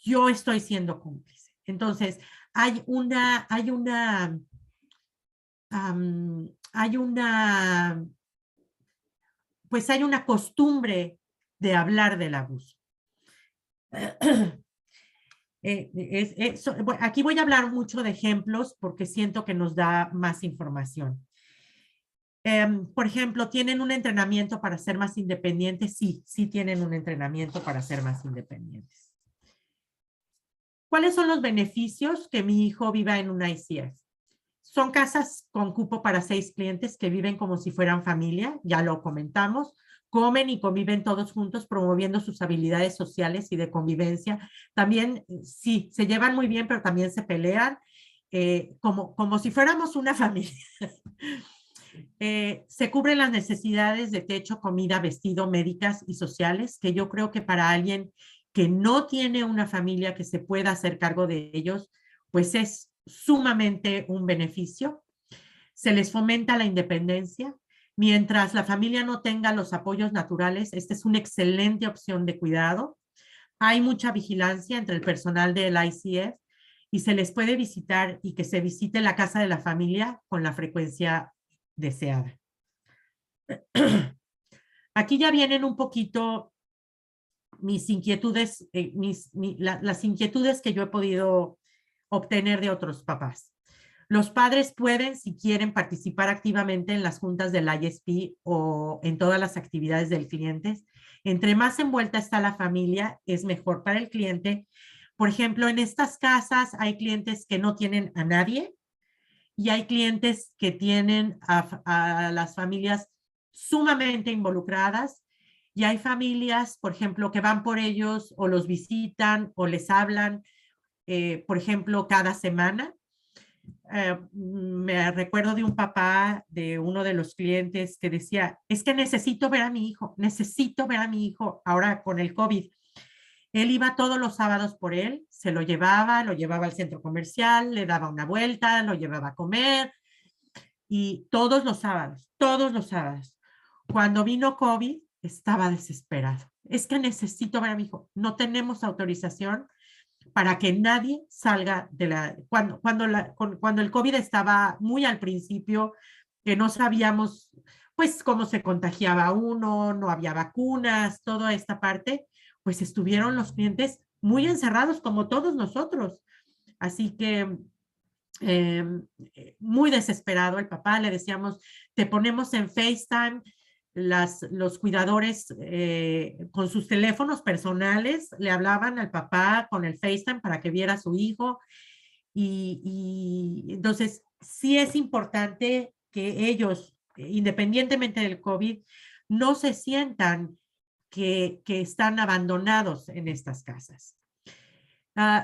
yo estoy siendo cómplice. Entonces, hay una costumbre de hablar del abuso. Aquí voy a hablar mucho de ejemplos porque siento que nos da más información. Por ejemplo, ¿tienen un entrenamiento para ser más independientes? Sí, sí tienen un entrenamiento para ser más independientes. ¿Cuáles son los beneficios que mi hijo viva en una ICF? Son casas con cupo para 6 clientes que viven como si fueran familia, ya lo comentamos. Comen y conviven todos juntos, promoviendo sus habilidades sociales y de convivencia. También, sí, se llevan muy bien, pero también se pelean como si fuéramos una familia. Se cubren las necesidades de techo, comida, vestido, médicas y sociales, que yo creo que para alguien que no tiene una familia que se pueda hacer cargo de ellos, pues es sumamente un beneficio. Se les fomenta la independencia. Mientras la familia no tenga los apoyos naturales, esta es una excelente opción de cuidado. Hay mucha vigilancia entre el personal del ICF y se les puede visitar y que se visite la casa de la familia con la frecuencia deseada. Aquí ya vienen un poquito mis inquietudes, las inquietudes que yo he podido obtener de otros papás. Los padres pueden, si quieren, participar activamente en las juntas del ISP o en todas las actividades del cliente. Entre más envuelta está la familia, es mejor para el cliente. Por ejemplo, en estas casas hay clientes que no tienen a nadie y hay clientes que tienen a las familias sumamente involucradas y hay familias, por ejemplo, que van por ellos o los visitan o les hablan, por ejemplo, cada semana. me recuerdo de un papá de uno de los clientes que decía, es que necesito ver a mi hijo ahora con el COVID. Él iba todos los sábados por él, se lo llevaba al centro comercial, le daba una vuelta, lo llevaba a comer y todos los sábados. Cuando vino COVID, estaba desesperado. Es que necesito ver a mi hijo. No tenemos autorización para que nadie salga de cuando el COVID estaba muy al principio, que no sabíamos pues cómo se contagiaba uno, no había vacunas, toda esta parte, pues estuvieron los clientes muy encerrados como todos nosotros. Así que muy desesperado el papá, le decíamos, te ponemos en FaceTime, los cuidadores con sus teléfonos personales le hablaban al papá con el FaceTime para que viera a su hijo. Y entonces sí es importante que ellos, independientemente del COVID, no se sientan que están abandonados en estas casas.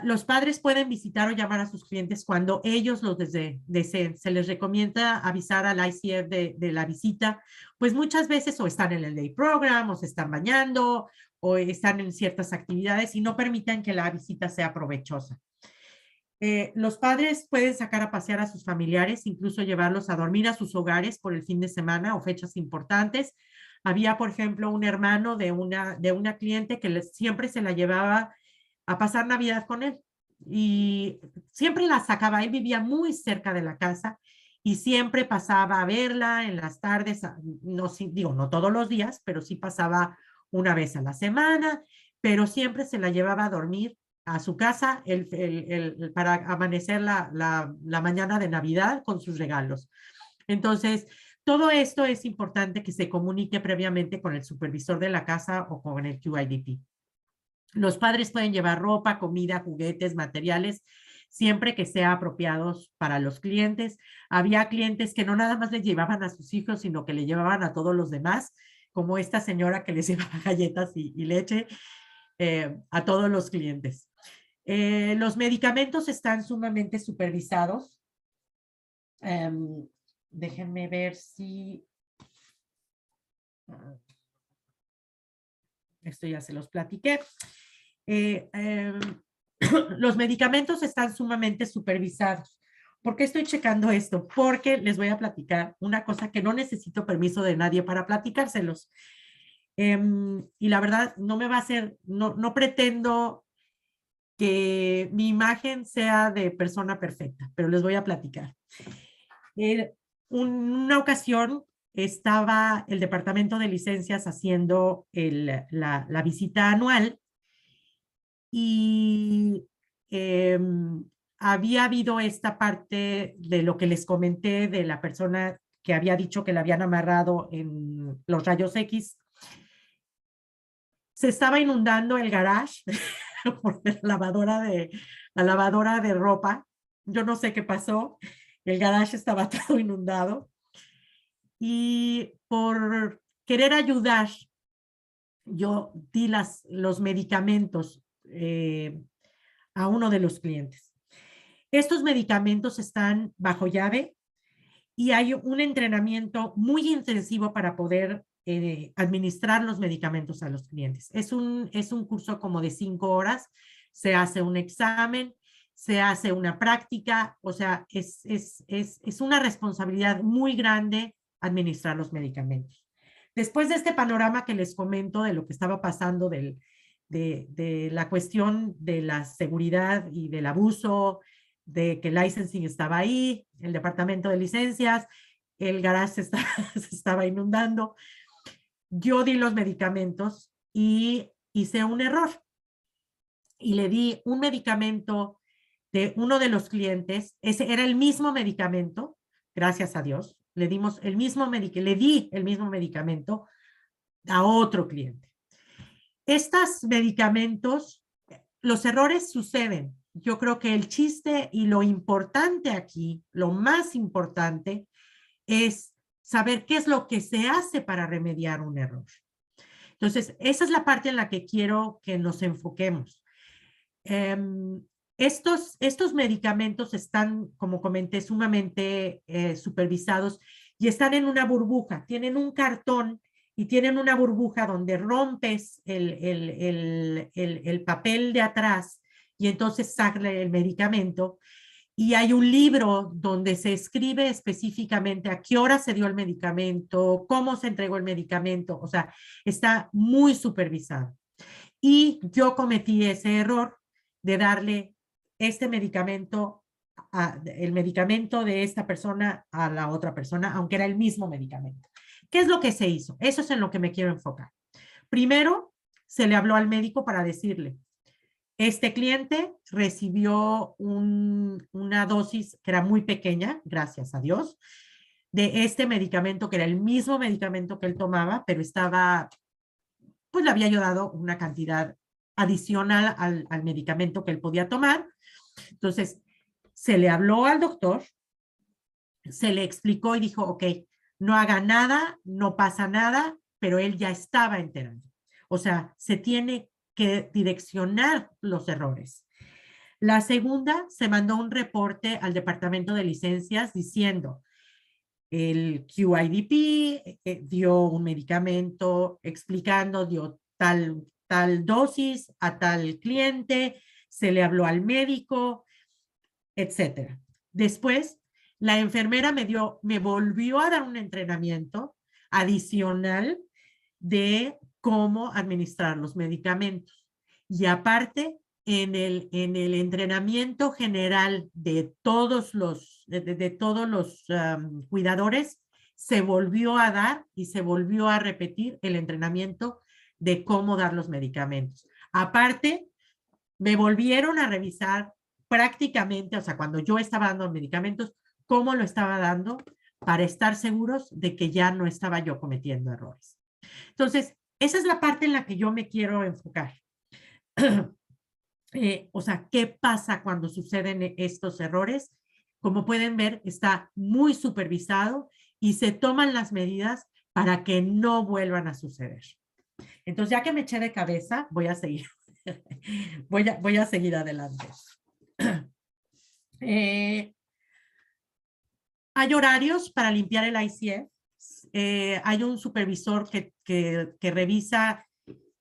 Los padres pueden visitar o llamar a sus clientes cuando ellos los deseen. Se les recomienda avisar al ICF de la visita, pues muchas veces o están en el day program, o se están bañando, o están en ciertas actividades y no permitan que la visita sea provechosa. Los padres pueden sacar a pasear a sus familiares, incluso llevarlos a dormir a sus hogares por el fin de semana o fechas importantes. Había, por ejemplo, un hermano de una cliente que siempre se la llevaba a pasar Navidad con él y siempre la sacaba. Él vivía muy cerca de la casa y siempre pasaba a verla en las tardes, no todos los días, pero sí pasaba una vez a la semana, pero siempre se la llevaba a dormir a su casa para amanecer la mañana de Navidad con sus regalos. Entonces, todo esto es importante que se comunique previamente con el supervisor de la casa o con el QIDP. Los padres pueden llevar ropa, comida, juguetes, materiales, siempre que sea apropiados para los clientes. Había clientes que no nada más les llevaban a sus hijos, sino que le llevaban a todos los demás, como esta señora que les llevaba galletas y leche a todos los clientes. Los medicamentos están sumamente supervisados. Déjenme ver si... Esto ya se los platiqué. Los medicamentos están sumamente supervisados. ¿Por qué estoy checando esto? Porque les voy a platicar una cosa que no necesito permiso de nadie para platicárselos. Y la verdad, no me va a hacer, no pretendo que mi imagen sea de persona perfecta, pero les voy a platicar. Una ocasión estaba el departamento de licencias haciendo la visita anual y había habido esta parte de lo que les comenté de la persona que había dicho que la habían amarrado en los rayos X. Se estaba inundando el garage por la lavadora de ropa. Yo no sé qué pasó. El garage estaba todo inundado. Y por querer ayudar, yo di los medicamentos a uno de los clientes. Estos medicamentos están bajo llave y hay un entrenamiento muy intensivo para poder administrar los medicamentos a los clientes. Es un curso como de 5 horas, se hace un examen, se hace una práctica, o sea, es una responsabilidad muy grande administrar los medicamentos. Después de este panorama que les comento de lo que estaba pasando de la cuestión de la seguridad y del abuso, de que el licensing estaba ahí, el departamento de licencias, el garage se estaba inundando. Yo di los medicamentos y hice un error. Y le di un medicamento de uno de los clientes. Ese era el mismo medicamento, gracias a Dios. Le di el mismo medicamento a otro cliente. Estos medicamentos, los errores suceden. Yo creo que el chiste y lo importante aquí, lo más importante, es saber qué es lo que se hace para remediar un error. Entonces, esa es la parte en la que quiero que nos enfoquemos. Estos medicamentos están, como comenté, sumamente supervisados y están en una burbuja. Tienen un cartón y tienen una burbuja donde rompes el papel de atrás y entonces sale el medicamento. Y hay un libro donde se escribe específicamente a qué hora se dio el medicamento, cómo se entregó el medicamento. O sea, está muy supervisado. Y yo cometí ese error de darle este medicamento, el medicamento de esta persona a la otra persona, aunque era el mismo medicamento. ¿Qué es lo que se hizo? Eso es en lo que me quiero enfocar. Primero, se le habló al médico para decirle, este cliente recibió una dosis que era muy pequeña, gracias a Dios, de este medicamento, que era el mismo medicamento que él tomaba, pero estaba, pues le había yo dado una cantidad adicional al medicamento que él podía tomar. Entonces, se le habló al doctor, se le explicó y dijo, ok, no haga nada, no pasa nada, pero él ya estaba enterado. O sea, se tiene que direccionar los errores. La segunda, se mandó un reporte al departamento de licencias diciendo, el QIDP dio un medicamento explicando, dio tal dosis a tal cliente, se le habló al médico, etcétera. Después, la enfermera me volvió a dar un entrenamiento adicional de cómo administrar los medicamentos. Y aparte, en el entrenamiento general de todos los, cuidadores, se volvió a dar y se volvió a repetir el entrenamiento de cómo dar los medicamentos. Aparte, me volvieron a revisar prácticamente, o sea, cuando yo estaba dando medicamentos, cómo lo estaba dando para estar seguros de que ya no estaba yo cometiendo errores. Entonces, esa es la parte en la que yo me quiero enfocar. O sea, ¿qué pasa cuando suceden estos errores? Como pueden ver, está muy supervisado y se toman las medidas para que no vuelvan a suceder. Entonces, ya que me eché de cabeza, voy a seguir. voy a seguir adelante. Hay horarios para limpiar el ICF. Hay un supervisor que revisa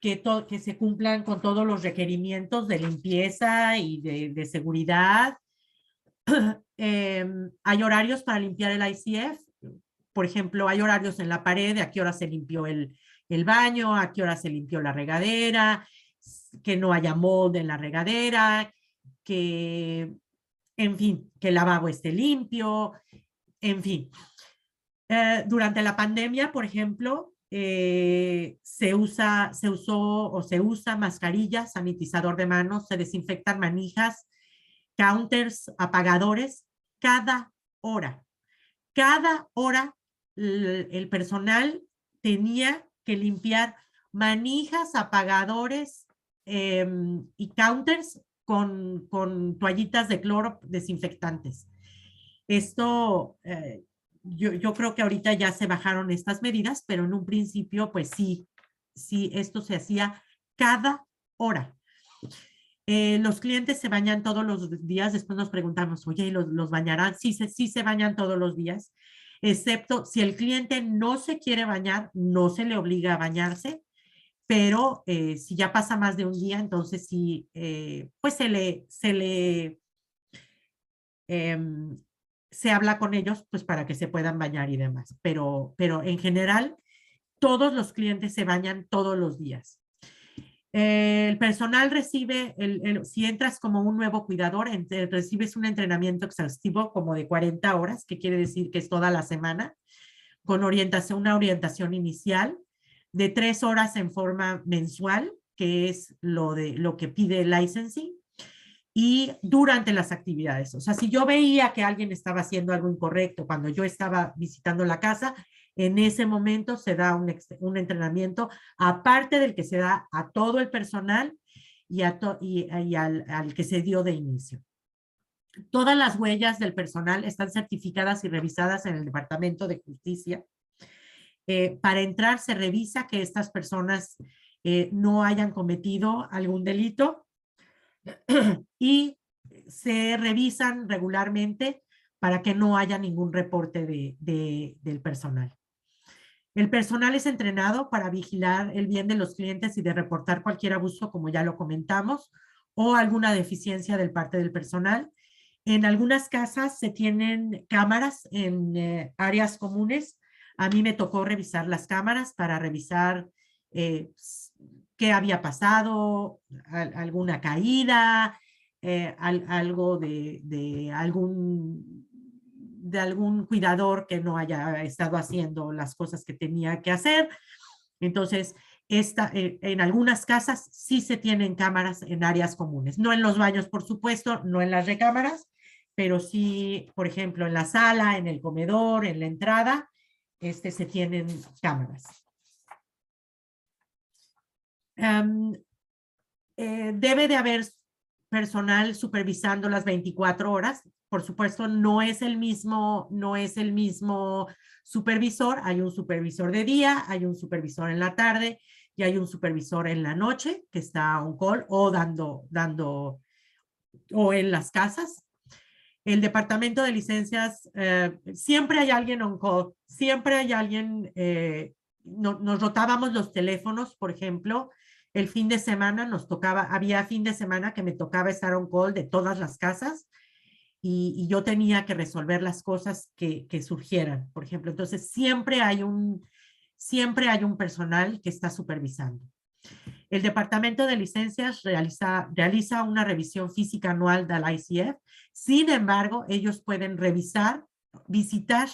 que se cumplan con todos los requerimientos de limpieza y de seguridad. Hay horarios para limpiar el ICF. Por ejemplo, hay horarios en la pared de a qué hora se limpió el baño, a qué hora se limpió la regadera, que no haya molde en la regadera, que, en fin, que el lavabo esté limpio, en fin. Durante la pandemia, por ejemplo, se usa mascarilla, sanitizador de manos, se desinfectan manijas, counters, apagadores, cada hora. Cada hora el personal tenía que limpiar manijas, apagadores y counters con toallitas de cloro desinfectantes. Esto, yo creo que ahorita ya se bajaron estas medidas, pero en un principio, pues sí, esto se hacía cada hora. Los clientes se bañan todos los días. Después nos preguntamos, oye, ¿los bañarán? Sí, sí se bañan todos los días, excepto si el cliente no se quiere bañar, no se le obliga a bañarse, pero si ya pasa más de un día, entonces sí, pues se habla con ellos pues para que se puedan bañar y demás. Pero en general, todos los clientes se bañan todos los días. El personal recibe, si entras como un nuevo cuidador, recibes un entrenamiento exhaustivo como de 40 horas, que quiere decir que es toda la semana, con una orientación inicial de 3 horas en forma mensual, que es lo que pide el licensing, y durante las actividades. O sea, si yo veía que alguien estaba haciendo algo incorrecto cuando yo estaba visitando la casa, en ese momento se da un entrenamiento, aparte del que se da a todo el personal y al que se dio de inicio. Todas las huellas del personal están certificadas y revisadas en el Departamento de Justicia. Para entrar se revisa que estas personas no hayan cometido algún delito y se revisan regularmente para que no haya ningún reporte del personal. El personal es entrenado para vigilar el bien de los clientes y de reportar cualquier abuso, como ya lo comentamos, o alguna deficiencia del parte del personal. En algunas casas se tienen cámaras en áreas comunes. A mí me tocó revisar las cámaras para revisar qué había pasado, alguna caída, algo de algún cuidador que no haya estado haciendo las cosas que tenía que hacer. Entonces, en algunas casas sí se tienen cámaras en áreas comunes, no en los baños, por supuesto, no en las recámaras, pero sí, por ejemplo, en la sala, en el comedor, en la entrada, se tienen cámaras. Debe de haber personal supervisando las 24 horas. Por supuesto, no es el mismo supervisor. Hay un supervisor de día, hay un supervisor en la tarde y hay un supervisor en la noche que está on call o dando o en las casas. El departamento de licencias, siempre hay alguien on call, siempre hay alguien, nos rotábamos los teléfonos, por ejemplo, el fin de semana había fin de semana que me tocaba estar on call de todas las casas y yo tenía que resolver las cosas que surgieran, por ejemplo. Entonces, siempre hay un personal que está supervisando. El Departamento de Licencias realiza una revisión física anual del ICF. Sin embargo, ellos pueden visitar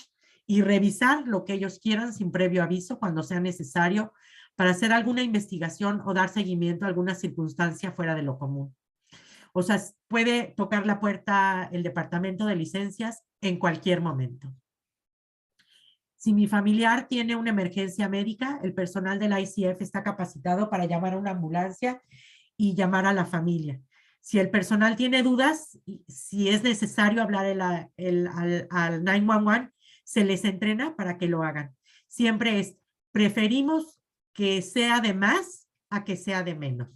y revisar lo que ellos quieran sin previo aviso cuando sea necesario para hacer alguna investigación o dar seguimiento a alguna circunstancia fuera de lo común. O sea, puede tocar la puerta el Departamento de Licencias en cualquier momento. Si mi familiar tiene una emergencia médica, el personal del ICF está capacitado para llamar a una ambulancia y llamar a la familia. Si el personal tiene dudas, si es necesario hablar al 911, se les entrena para que lo hagan. Siempre preferimos que sea de más a que sea de menos.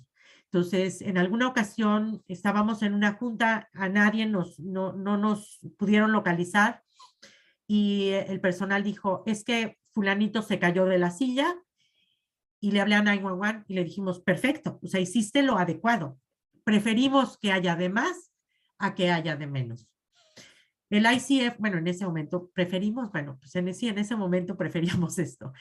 Entonces, en alguna ocasión estábamos en una junta, a nadie no nos pudieron localizar y el personal dijo, es que fulanito se cayó de la silla y le hablé a 911 y le dijimos, perfecto, o sea, hiciste lo adecuado. Preferimos que haya de más a que haya de menos. El ICF, bueno, en ese momento preferimos, bueno, pues en ese momento preferíamos esto.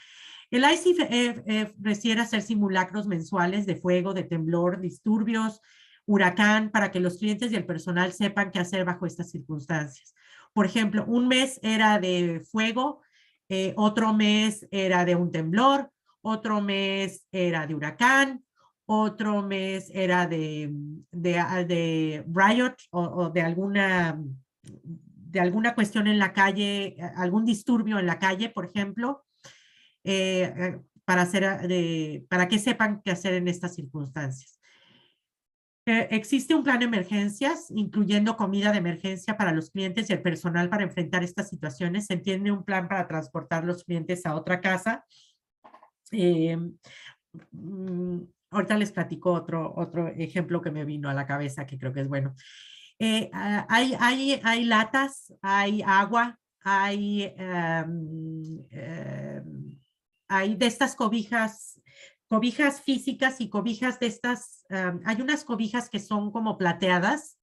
El ICF requiere hacer simulacros mensuales de fuego, de temblor, disturbios, huracán, para que los clientes y el personal sepan qué hacer bajo estas circunstancias. Por ejemplo, un mes era de fuego, otro mes era de un temblor, otro mes era de huracán, otro mes era de riot o de alguna cuestión en la calle, algún disturbio en la calle, por ejemplo, para que sepan qué hacer en estas circunstancias. Existe un plan de emergencias, incluyendo comida de emergencia para los clientes y el personal para enfrentar estas situaciones. Se tiene un plan para transportar los clientes a otra casa. Ahorita les platico otro ejemplo que me vino a la cabeza que creo que es bueno. Hay latas, hay agua, hay de estas cobijas físicas y cobijas de estas, hay unas cobijas que son como plateadas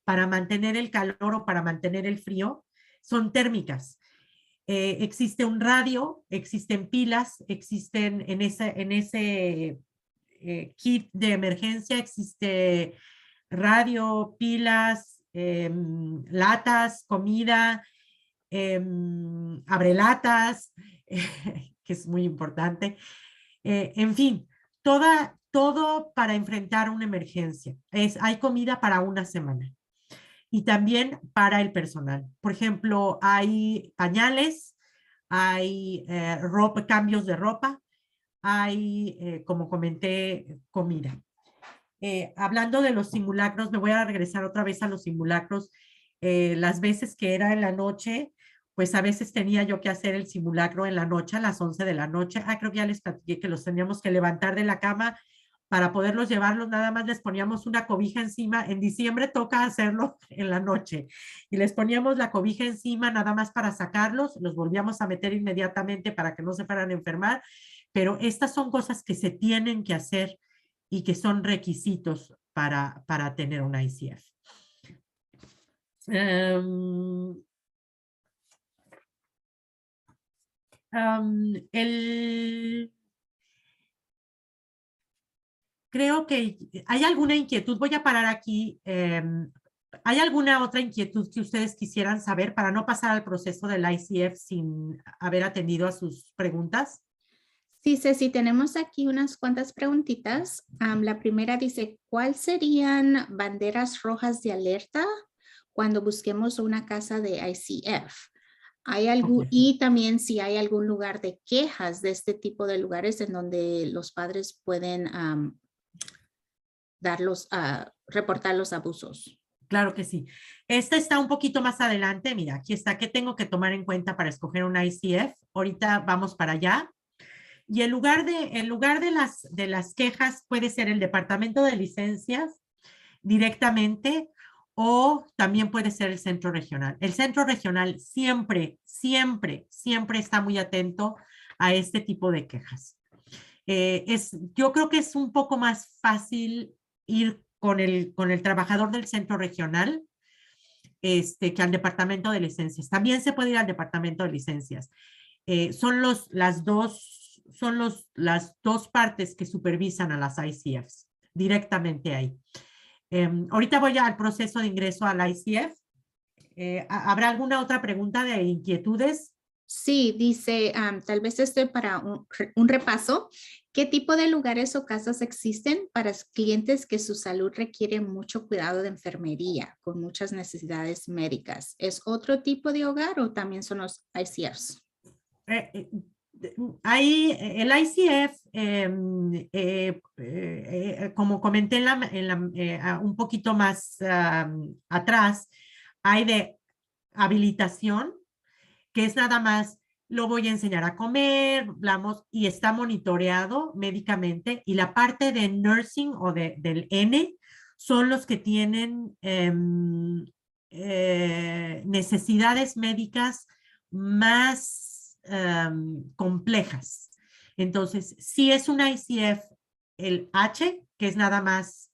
para mantener el calor o para mantener el frío, son térmicas. Existe un radio, existen pilas, existen en ese kit de emergencia, existe radio, pilas, latas, comida, abrelatas, que es muy importante. En fin, todo para enfrentar una emergencia. Hay comida para una semana y también para el personal. Por ejemplo, hay pañales, hay cambios de ropa, hay, como comenté, comida. Hablando de los simulacros, me voy a regresar otra vez a los simulacros. Las veces que era en la noche, pues a veces tenía yo que hacer el simulacro en la noche, a las 11 de la noche. Creo que ya les platiqué que los teníamos que levantar de la cama para poderlos llevarlos, nada más les poníamos una cobija encima. En diciembre toca hacerlo en la noche y les poníamos la cobija encima nada más para sacarlos, los volvíamos a meter inmediatamente para que no se fueran a enfermar, pero estas son cosas que se tienen que hacer y que son requisitos para tener una ICF. Creo que hay alguna inquietud. Voy a parar aquí. ¿Hay alguna otra inquietud que ustedes quisieran saber para no pasar al proceso del ICF sin haber atendido a sus preguntas? Sí, Ceci, tenemos aquí unas cuantas preguntitas. La primera dice, ¿cuáles serían banderas rojas de alerta cuando busquemos una casa de ICF? ¿Hay algún, Ok. y también si hay algún lugar de quejas de este tipo de lugares en donde los padres pueden reportar los abusos? Claro que sí. Esta está un poquito más adelante. Mira, aquí está. ¿Qué tengo que tomar en cuenta para escoger una ICF? Ahorita vamos para allá. Y el lugar de las quejas puede ser el departamento de licencias directamente o también puede ser el centro regional. El centro regional siempre está muy atento a este tipo de quejas. Yo creo que es un poco más fácil ir con el trabajador del centro regional que al departamento de licencias. También se puede ir al departamento de licencias. Son las dos partes que supervisan a las ICFs directamente ahí. Ahorita voy al proceso de ingreso al ICF. ¿Habrá alguna otra pregunta de inquietudes? Sí, dice, tal vez esto para un repaso. ¿Qué tipo de lugares o casas existen para clientes que su salud requiere mucho cuidado de enfermería con muchas necesidades médicas? ¿Es otro tipo de hogar o también son los ICFs? Ahí el ICF, como comenté un poquito más atrás, hay de habilitación, que es nada más, lo voy a enseñar a comer, hablamos, y está monitoreado médicamente. Y la parte de nursing o del N son los que tienen necesidades médicas más complejas. Entonces, si es una ICF, el H, que es nada más,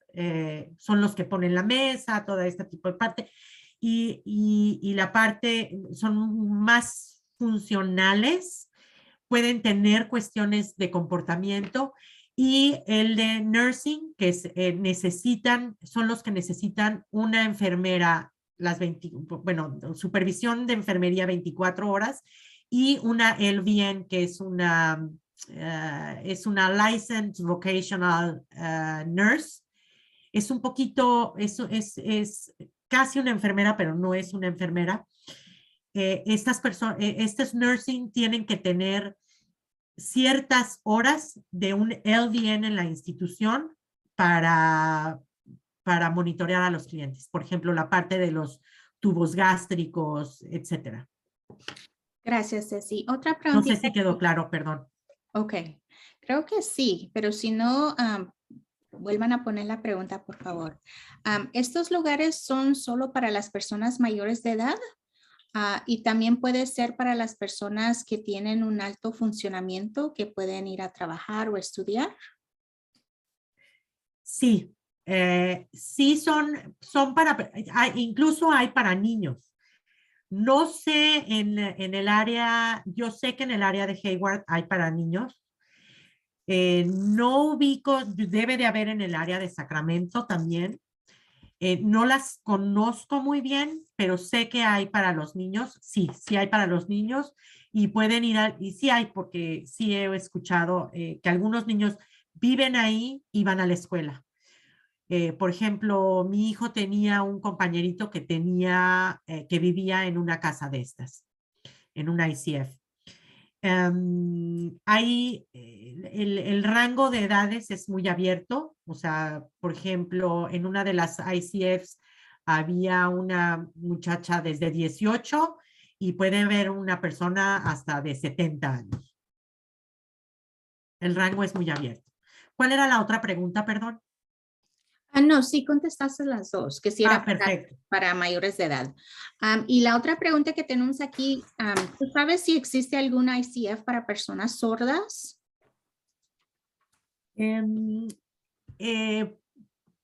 son los que ponen la mesa, todo este tipo de parte, y la parte son más funcionales, pueden tener cuestiones de comportamiento, y el de nursing, que es, son los que necesitan una enfermera, supervisión de enfermería 24 horas, y una LVN, que es una Licensed Vocational Nurse. Es un poquito, es casi una enfermera, pero no es una enfermera. Estos nursing tienen que tener ciertas horas de un LVN en la institución para monitorear a los clientes. Por ejemplo, la parte de los tubos gástricos, etcétera. Gracias, Ceci. Otra No preguntita. sé si quedó claro, perdón. Ok, creo que sí, pero si no, vuelvan a poner la pregunta, por favor. ¿Estos lugares son solo para las personas mayores de edad? Y también puede ser para las personas que tienen un alto funcionamiento, que pueden ir a trabajar o estudiar. Sí, sí son para, incluso hay para niños. No sé en el área, yo sé que en el área de Hayward hay para niños. No ubico, debe de haber en el área de Sacramento también. No las conozco muy bien, pero sé que hay para los niños. Sí, sí hay para los niños y pueden ir, y sí hay, porque sí he escuchado que algunos niños viven ahí y van a la escuela. Por ejemplo, mi hijo tenía un compañerito que vivía en una casa de estas, en una ICF. Ahí el rango de edades es muy abierto. O sea, por ejemplo, en una de las ICFs había una muchacha desde 18 y puede haber una persona hasta de 70 años. El rango es muy abierto. ¿Cuál era la otra pregunta, perdón? No, sí contestaste las dos, que si era Perfecto. para mayores de edad. Y la otra pregunta que tenemos aquí, ¿tú sabes si existe alguna ICF para personas sordas?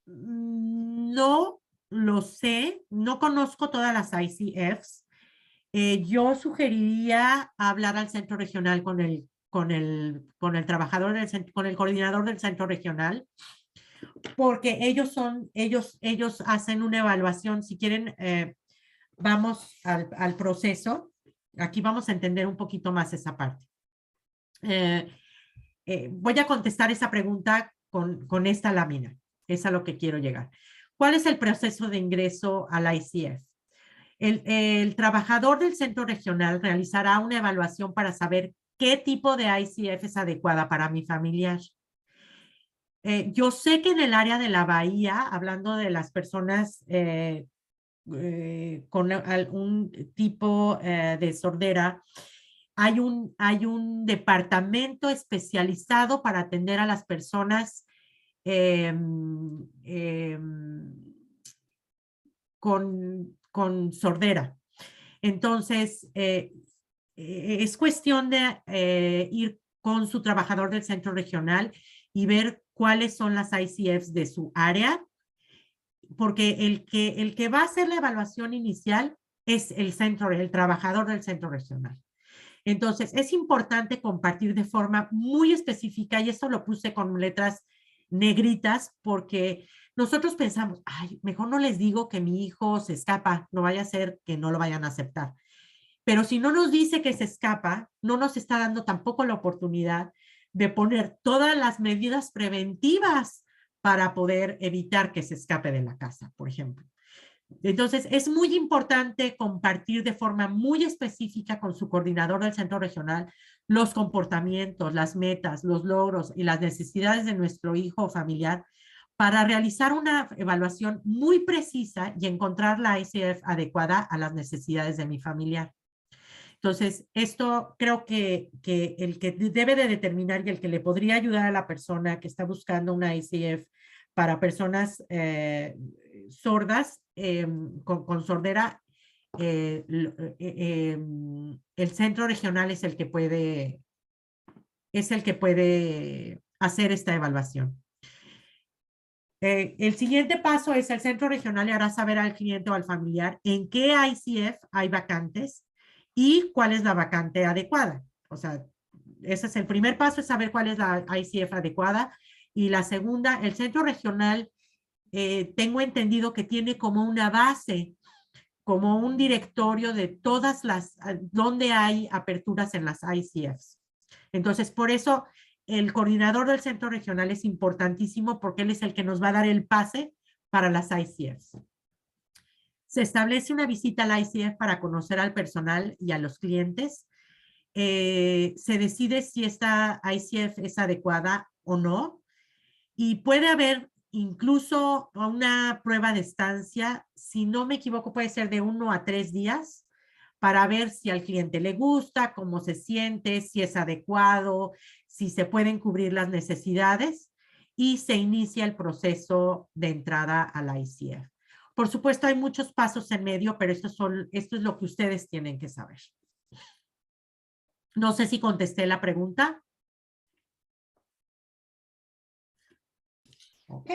No lo sé, no conozco todas las ICFs. Yo sugeriría hablar al centro regional con el trabajador con el coordinador del centro regional, porque ellos hacen una evaluación. Si quieren, vamos al proceso. Aquí vamos a entender un poquito más esa parte. Voy a contestar esa pregunta con esta lámina. Es a lo que quiero llegar. ¿Cuál es el proceso de ingreso al ICF? El trabajador del centro regional realizará una evaluación para saber qué tipo de ICF es adecuada para mi familiar. Yo sé que en el área de la Bahía, hablando de las personas con algún tipo de sordera, hay un departamento especializado para atender a las personas con sordera. Entonces, es cuestión de ir con su trabajador del centro regional y ver cuáles son las ICFs de su área, porque el que va a hacer la evaluación inicial es el trabajador del centro regional. Entonces, es importante compartir de forma muy específica, y esto lo puse con letras negritas, porque nosotros pensamos, ay, mejor no les digo que mi hijo se escapa, no vaya a ser que no lo vayan a aceptar. Pero si no nos dice que se escapa, no nos está dando tampoco la oportunidad de poner todas las medidas preventivas para poder evitar que se escape de la casa, por ejemplo. Entonces, es muy importante compartir de forma muy específica con su coordinador del centro regional los comportamientos, las metas, los logros y las necesidades de nuestro hijo o familiar para realizar una evaluación muy precisa y encontrar la ICF adecuada a las necesidades de mi familiar. Entonces, esto creo que el que debe de determinar y el que le podría ayudar a la persona que está buscando una ICF para personas sordas con sordera, el centro regional es el que puede hacer esta evaluación. El siguiente paso es el centro regional le hará saber al cliente o al familiar en qué ICF hay vacantes y cuál es la vacante adecuada. O sea, ese es el primer paso, es saber cuál es la ICF adecuada. Y la segunda, el centro regional, tengo entendido que tiene como una base, como un directorio de todas donde hay aperturas en las ICFs. Entonces, por eso el coordinador del centro regional es importantísimo, porque él es el que nos va a dar el pase para las ICFs. Se establece una visita a la ICF para conocer al personal y a los clientes. Se decide si esta ICF es adecuada o no. Y puede haber incluso una prueba de estancia, si no me equivoco, puede ser de 1 a 3 días, para ver si al cliente le gusta, cómo se siente, si es adecuado, si se pueden cubrir las necesidades, y se inicia el proceso de entrada a la ICF. Por supuesto, hay muchos pasos en medio, pero esto es lo que ustedes tienen que saber. No sé si contesté la pregunta. Ok.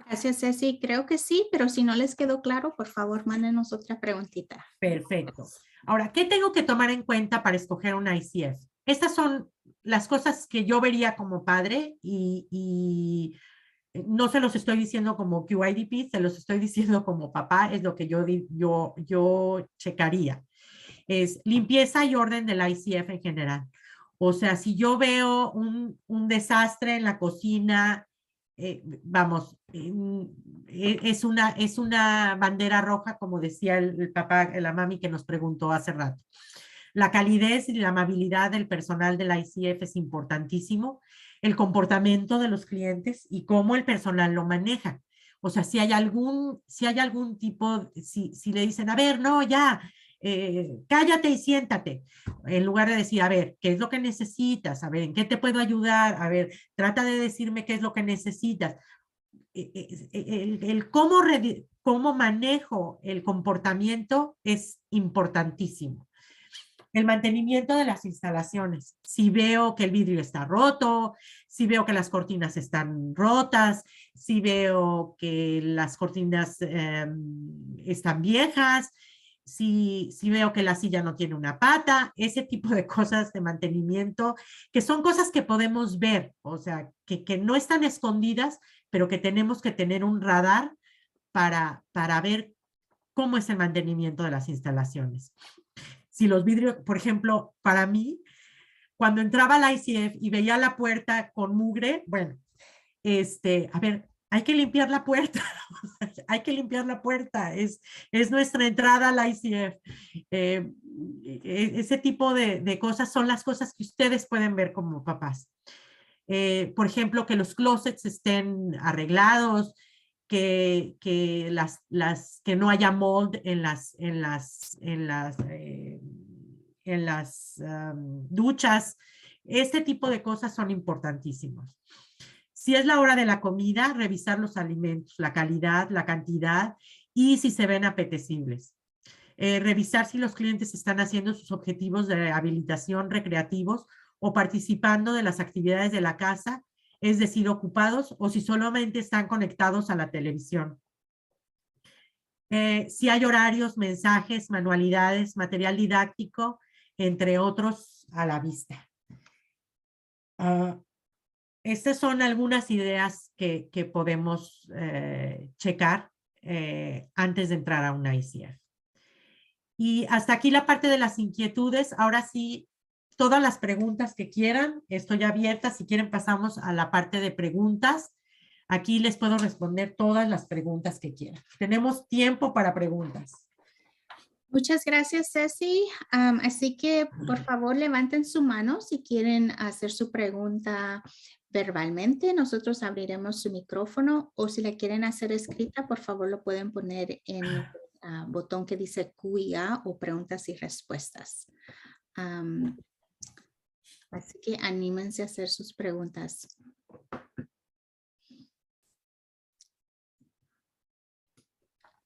Gracias, Ceci. Creo que sí, pero si no les quedó claro, por favor, mándenos otra preguntita. Perfecto. Ahora, ¿qué tengo que tomar en cuenta para escoger una ICF? Estas son las cosas que yo vería como padre y no se los estoy diciendo como QIDP, se los estoy diciendo como papá, es lo que yo checaría. Es limpieza y orden de la ICF en general. O sea, si yo veo un desastre en la cocina, vamos, es una bandera roja, como decía el papá, la mami que nos preguntó hace rato. La calidez y la amabilidad del personal de la ICF es importantísimo. El comportamiento de los clientes y cómo el personal lo maneja. O sea, si hay algún tipo, si le dicen, a ver, no, ya, cállate y siéntate, en lugar de decir, a ver, ¿qué es lo que necesitas? A ver, ¿en qué te puedo ayudar? A ver, trata de decirme qué es lo que necesitas. El cómo manejo el comportamiento es importantísimo. El mantenimiento de las instalaciones. Si veo que el vidrio está roto, si veo que las cortinas están rotas, si veo que las cortinas están viejas, si veo que la silla no tiene una pata, ese tipo de cosas de mantenimiento, que son cosas que podemos ver, o sea, que no están escondidas, pero que tenemos que tener un radar para ver cómo es el mantenimiento de las instalaciones. Si los vidrios, por ejemplo, para mí, cuando entraba al ICF y veía la puerta con mugre, bueno, a ver, hay que limpiar la puerta, hay que limpiar la puerta, es nuestra entrada al ICF. Ese tipo de cosas son las cosas que ustedes pueden ver como papás. Por ejemplo, que los closets estén arreglados, que no haya mold en las duchas. Este tipo de cosas son importantísimos. Si es la hora de la comida, revisar los alimentos, la calidad, la cantidad y si se ven apetecibles. Revisar si los clientes están haciendo sus objetivos de rehabilitación recreativos o participando de las actividades de la casa, es decir, ocupados o si solamente están conectados a la televisión. Si hay horarios, mensajes, manualidades, material didáctico, entre otros, a la vista. Estas son algunas ideas que podemos checar antes de entrar a una ICF. Y hasta aquí la parte de las inquietudes. Ahora sí, todas las preguntas que quieran, estoy abierta. Si quieren pasamos a la parte de preguntas. Aquí les puedo responder todas las preguntas que quieran. Tenemos tiempo para preguntas. Muchas gracias, Ceci. Así que, por favor, levanten su mano si quieren hacer su pregunta verbalmente. Nosotros abriremos su micrófono o si la quieren hacer escrita, por favor, lo pueden poner en el botón que dice Q&A o preguntas y respuestas. Así que anímense a hacer sus preguntas.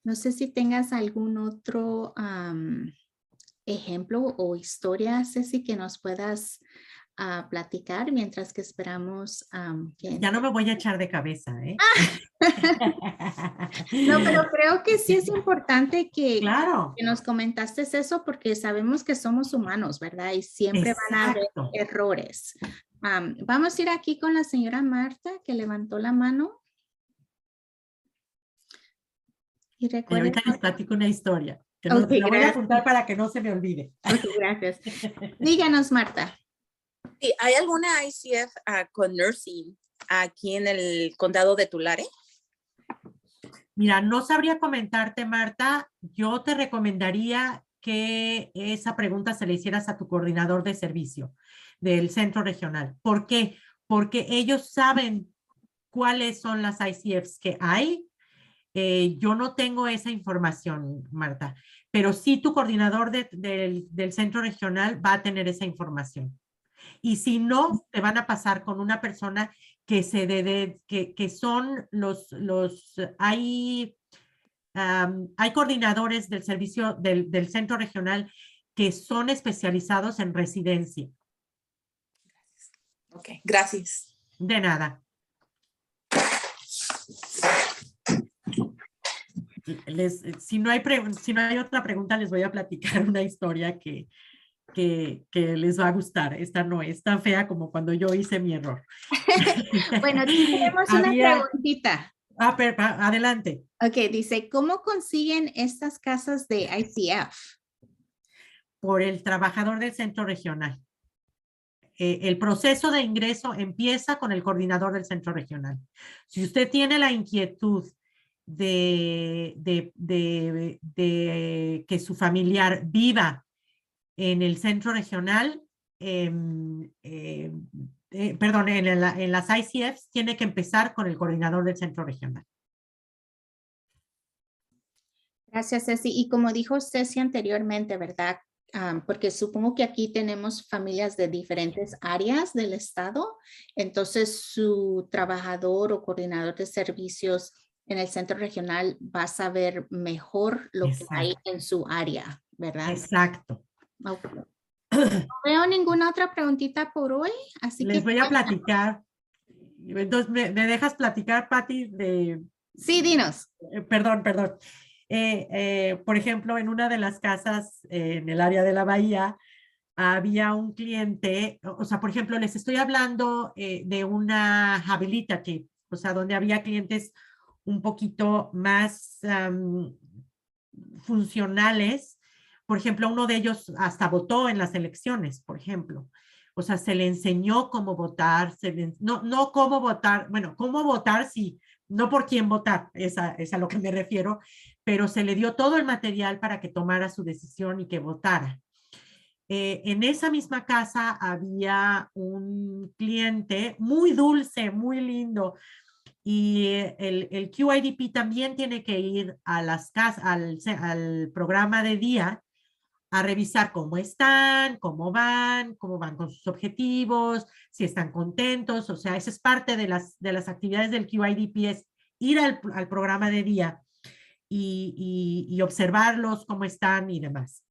No sé si tengas algún otro ejemplo o historia, Ceci, que nos puedas platicar mientras que esperamos. Ya no me voy a echar de cabeza, ¿eh? No, pero creo que sí es importante Claro. que nos comentaste eso porque sabemos que somos humanos, ¿verdad? Y siempre van a haber Exacto. errores. Vamos a ir aquí con la señora Marta que levantó la mano. Y recuerden. Ahorita les platico una historia. Que Ok, la voy a gracias. apuntar para que no se me olvide. Ok, gracias. Díganos, Marta. Sí, ¿hay alguna ICF con nursing aquí en el condado de Tulare? Mira, no sabría comentarte, Marta. Yo te recomendaría que esa pregunta se le hicieras a tu coordinador de servicio del centro regional. ¿Por qué? Porque ellos saben cuáles son las ICFs que hay. Yo no tengo esa información, Marta, pero sí tu coordinador del centro regional va a tener esa información. Y si no, te van a pasar con una persona que son hay coordinadores del servicio del centro regional que son especializados en residencia. Ok, gracias. De nada. Si no hay otra pregunta, les voy a platicar una historia que les va a gustar. Esta no es tan fea como cuando yo hice mi error. Bueno, aquí tenemos una preguntita. Adelante. Ok, dice, ¿cómo consiguen estas casas de ICF? Por el trabajador del centro regional. El proceso de ingreso empieza con el coordinador del centro regional. Si usted tiene la inquietud de que su familiar viva en el centro regional, perdón, en las ICFs, tiene que empezar con el coordinador del centro regional. Gracias, Ceci. Y como dijo Ceci anteriormente, ¿verdad? Porque supongo que aquí tenemos familias de diferentes áreas del estado, entonces su trabajador o coordinador de servicios en el centro regional va a saber mejor lo que hay Exacto. en su área, ¿verdad? Exacto. Ok. No veo ninguna otra preguntita por hoy, así Les que voy a platicar. Entonces, ¿me dejas platicar, Pati, sí, dinos. perdón. Por ejemplo, en una de las casas en el área de la Bahía, había un cliente, o sea, por ejemplo, les estoy hablando de una habilitative, o sea, donde había clientes un poquito más funcionales. Por ejemplo, uno de ellos hasta votó en las elecciones, por ejemplo. O sea, se le enseñó cómo votar, no cómo votar, bueno, cómo votar, sí, no por quién votar, es a lo que me refiero, pero se le dio todo el material para que tomara su decisión y que votara. En esa misma casa había un cliente muy dulce, muy lindo, y el QIDP también tiene que ir a las casas, al programa de día a revisar cómo van con sus objetivos, si están contentos. O sea, esa es parte de las actividades del QIDP, es ir al programa de día y observarlos, cómo están y demás.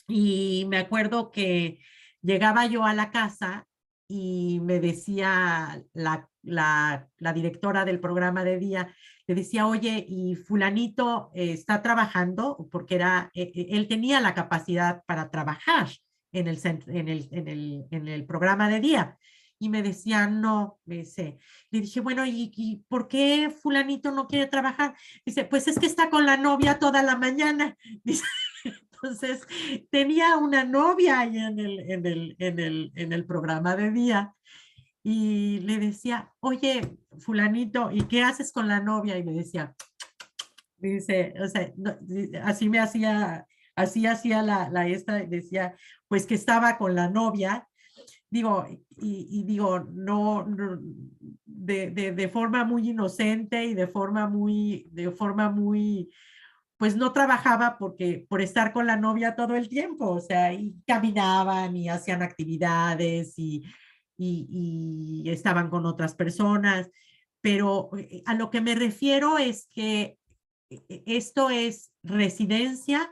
Y me acuerdo que llegaba yo a la casa y me decía la directora del programa de día, le decía, oye, ¿y fulanito está trabajando? Porque él tenía la capacidad para trabajar en el programa de día. Y me decía, no, me dice, le dije, bueno, ¿y por qué fulanito no quiere trabajar? Dice, pues es que está con la novia toda la mañana. Dice, entonces, tenía una novia ahí en el programa de día y le decía, oye, fulanito, ¿y qué haces con la novia? Y me decía, dice, o sea, así me hacía, así hacía la esta, decía, pues que estaba con la novia. Digo, y digo, no de forma muy inocente y de forma muy pues no trabajaba por estar con la novia todo el tiempo, o sea, y caminaban y hacían actividades y estaban con otras personas, pero a lo que me refiero es que esto es residencia,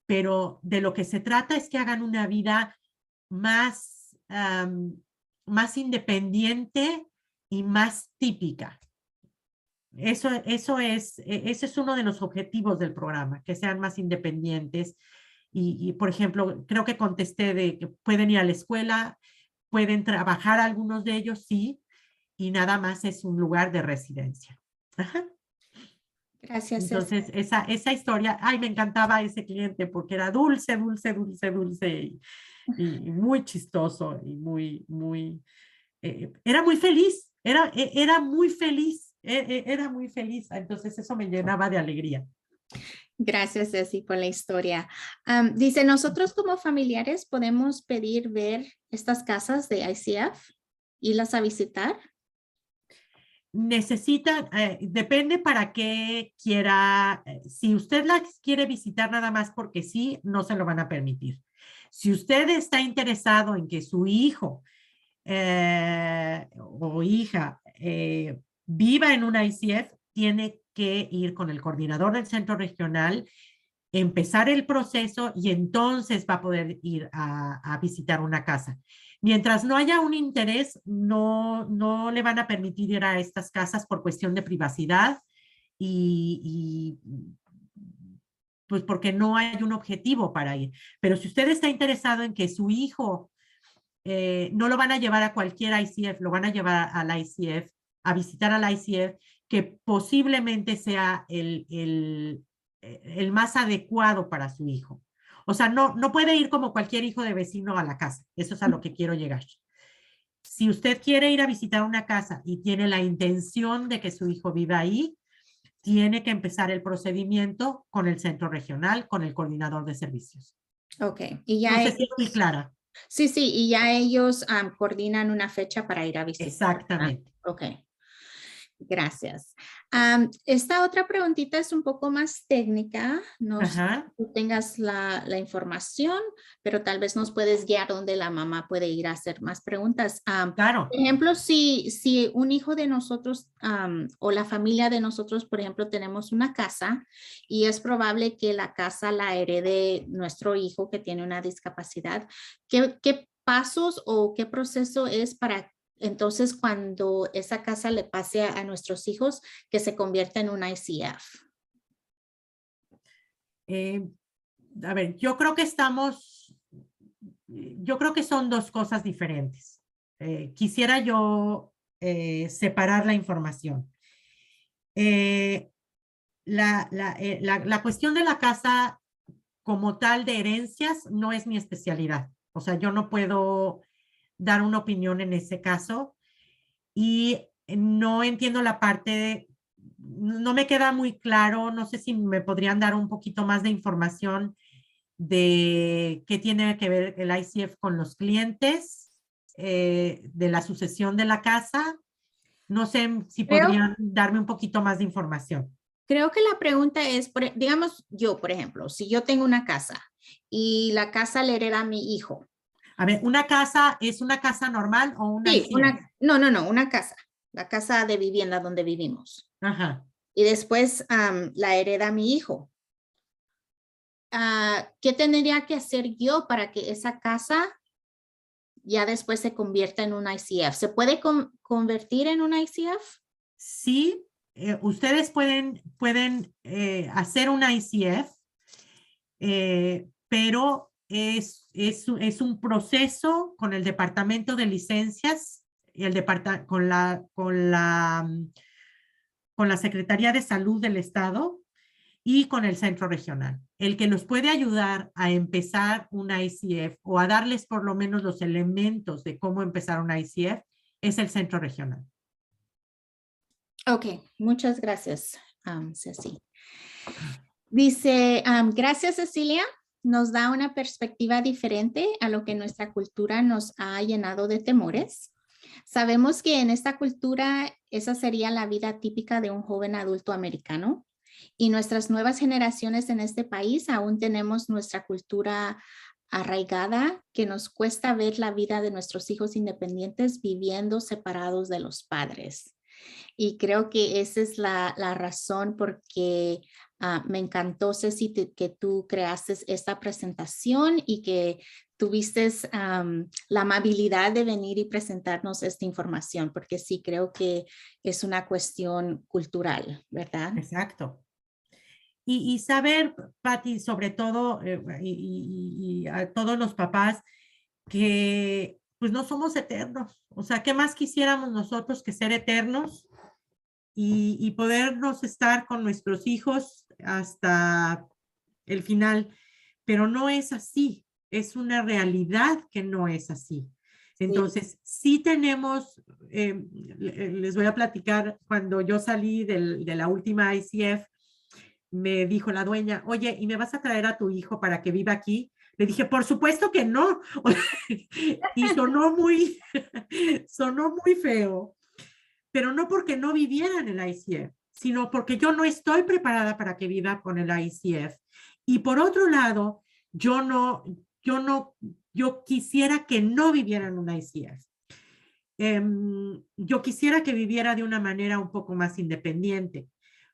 pero de lo que se trata es que hagan una vida más, más independiente y más típica. Ese es uno de los objetivos del programa, que sean más independientes. Por ejemplo, creo que contesté de que pueden ir a la escuela, pueden trabajar algunos de ellos, sí, y nada más es un lugar de residencia. Ajá. Gracias, Ceci. Entonces, esa historia, ay, me encantaba ese cliente porque era dulce, dulce, dulce, dulce y muy chistoso y era muy feliz, era muy feliz, era muy feliz. Entonces eso me llenaba de alegría. Gracias, Ceci, por la historia. Dice, nosotros como familiares podemos pedir ver estas casas de ICF, irlas a visitar. Necesita, depende para qué quiera, si usted las quiere visitar nada más porque sí, no se lo van a permitir. Si usted está interesado en que su hijo o hija viva en una ICF, tiene que ir con el coordinador del centro regional, empezar el proceso y entonces va a poder ir a visitar una casa. Mientras no haya un interés, no le van a permitir ir a estas casas por cuestión de privacidad y pues porque no hay un objetivo para ir. Pero si usted está interesado en que su hijo no lo van a llevar a cualquier ICF, lo van a llevar a la ICF, a visitar a la ICF, que posiblemente sea el más adecuado para su hijo. O sea, no puede ir como cualquier hijo de vecino a la casa. Eso es a lo que quiero llegar. Si usted quiere ir a visitar una casa y tiene la intención de que su hijo viva ahí, tiene que empezar el procedimiento con el centro regional, con el coordinador de servicios. Ok, y ya No sé ellos, si estoy clara. sí, y ya ellos coordinan una fecha para ir a visitar. Exactamente. Ok. Gracias. Esta otra preguntita es un poco más técnica. No sé Ajá, si tú tengas la información, pero tal vez nos puedes guiar donde la mamá puede ir a hacer más preguntas. claro. Por ejemplo, si un hijo de nosotros o la familia de nosotros, por ejemplo, tenemos una casa y es probable que la casa la herede nuestro hijo que tiene una discapacidad, ¿qué pasos o qué proceso es para entonces cuando esa casa le pase a nuestros hijos que se convierta en un ICF? Eh, a ver, yo creo que son dos cosas diferentes. Quisiera yo separar la información. La cuestión de la casa como tal de herencias no es mi especialidad. O sea, yo no puedo dar una opinión en ese caso y no entiendo la parte, no me queda muy claro, no sé si me podrían dar un poquito más de información de qué tiene que ver el ICF con los clientes, de la sucesión de la casa. No sé si Creo, podrían darme un poquito más de información. creo que la pregunta es, digamos, yo, por ejemplo, si yo tengo una casa y la casa le hereda a mi hijo. A ver, ¿una casa es una casa normal o una Sí, ICF? no, una casa, la casa de vivienda donde vivimos. Ajá. Y después la hereda a mi hijo. ¿Qué tendría que hacer yo para que esa casa ya después se convierta en un ICF? ¿Se puede convertir en un ICF? Sí, ustedes pueden hacer una ICF, pero es un proceso con el departamento de licencias y con la Secretaría de Salud del Estado y con el centro regional. El que los puede ayudar a empezar una ICF o a darles por lo menos los elementos de cómo empezar una ICF es el centro regional. Ok, muchas gracias, Ceci. Dice, gracias Cecilia, nos da una perspectiva diferente a lo que nuestra cultura nos ha llenado de temores. Sabemos que en esta cultura esa sería la vida típica de un joven adulto americano y nuestras nuevas generaciones en este país aún tenemos nuestra cultura arraigada que nos cuesta ver la vida de nuestros hijos independientes viviendo separados de los padres. Y creo que esa es la razón por qué me encantó, Ceci, que tú creaste esta presentación y que tuviste la amabilidad de venir y presentarnos esta información, porque sí creo que es una cuestión cultural, ¿verdad? Exacto. Y saber, Patti, sobre todo, y a todos los papás, que pues no somos eternos. O sea, ¿qué más quisiéramos nosotros que ser eternos y podernos estar con nuestros hijos hasta el final? Pero no es así. Es una realidad que no es así. Entonces, sí tenemos, les voy a platicar, cuando yo salí de la última ICF, me dijo la dueña, oye, ¿y me vas a traer a tu hijo para que viva aquí? Le dije, por supuesto que no. Y sonó muy feo, pero no porque no viviera en el ICF, sino porque yo no estoy preparada para que viva con el ICF. Y por otro lado, yo quisiera que no viviera en un ICF. Yo quisiera que viviera de una manera un poco más independiente.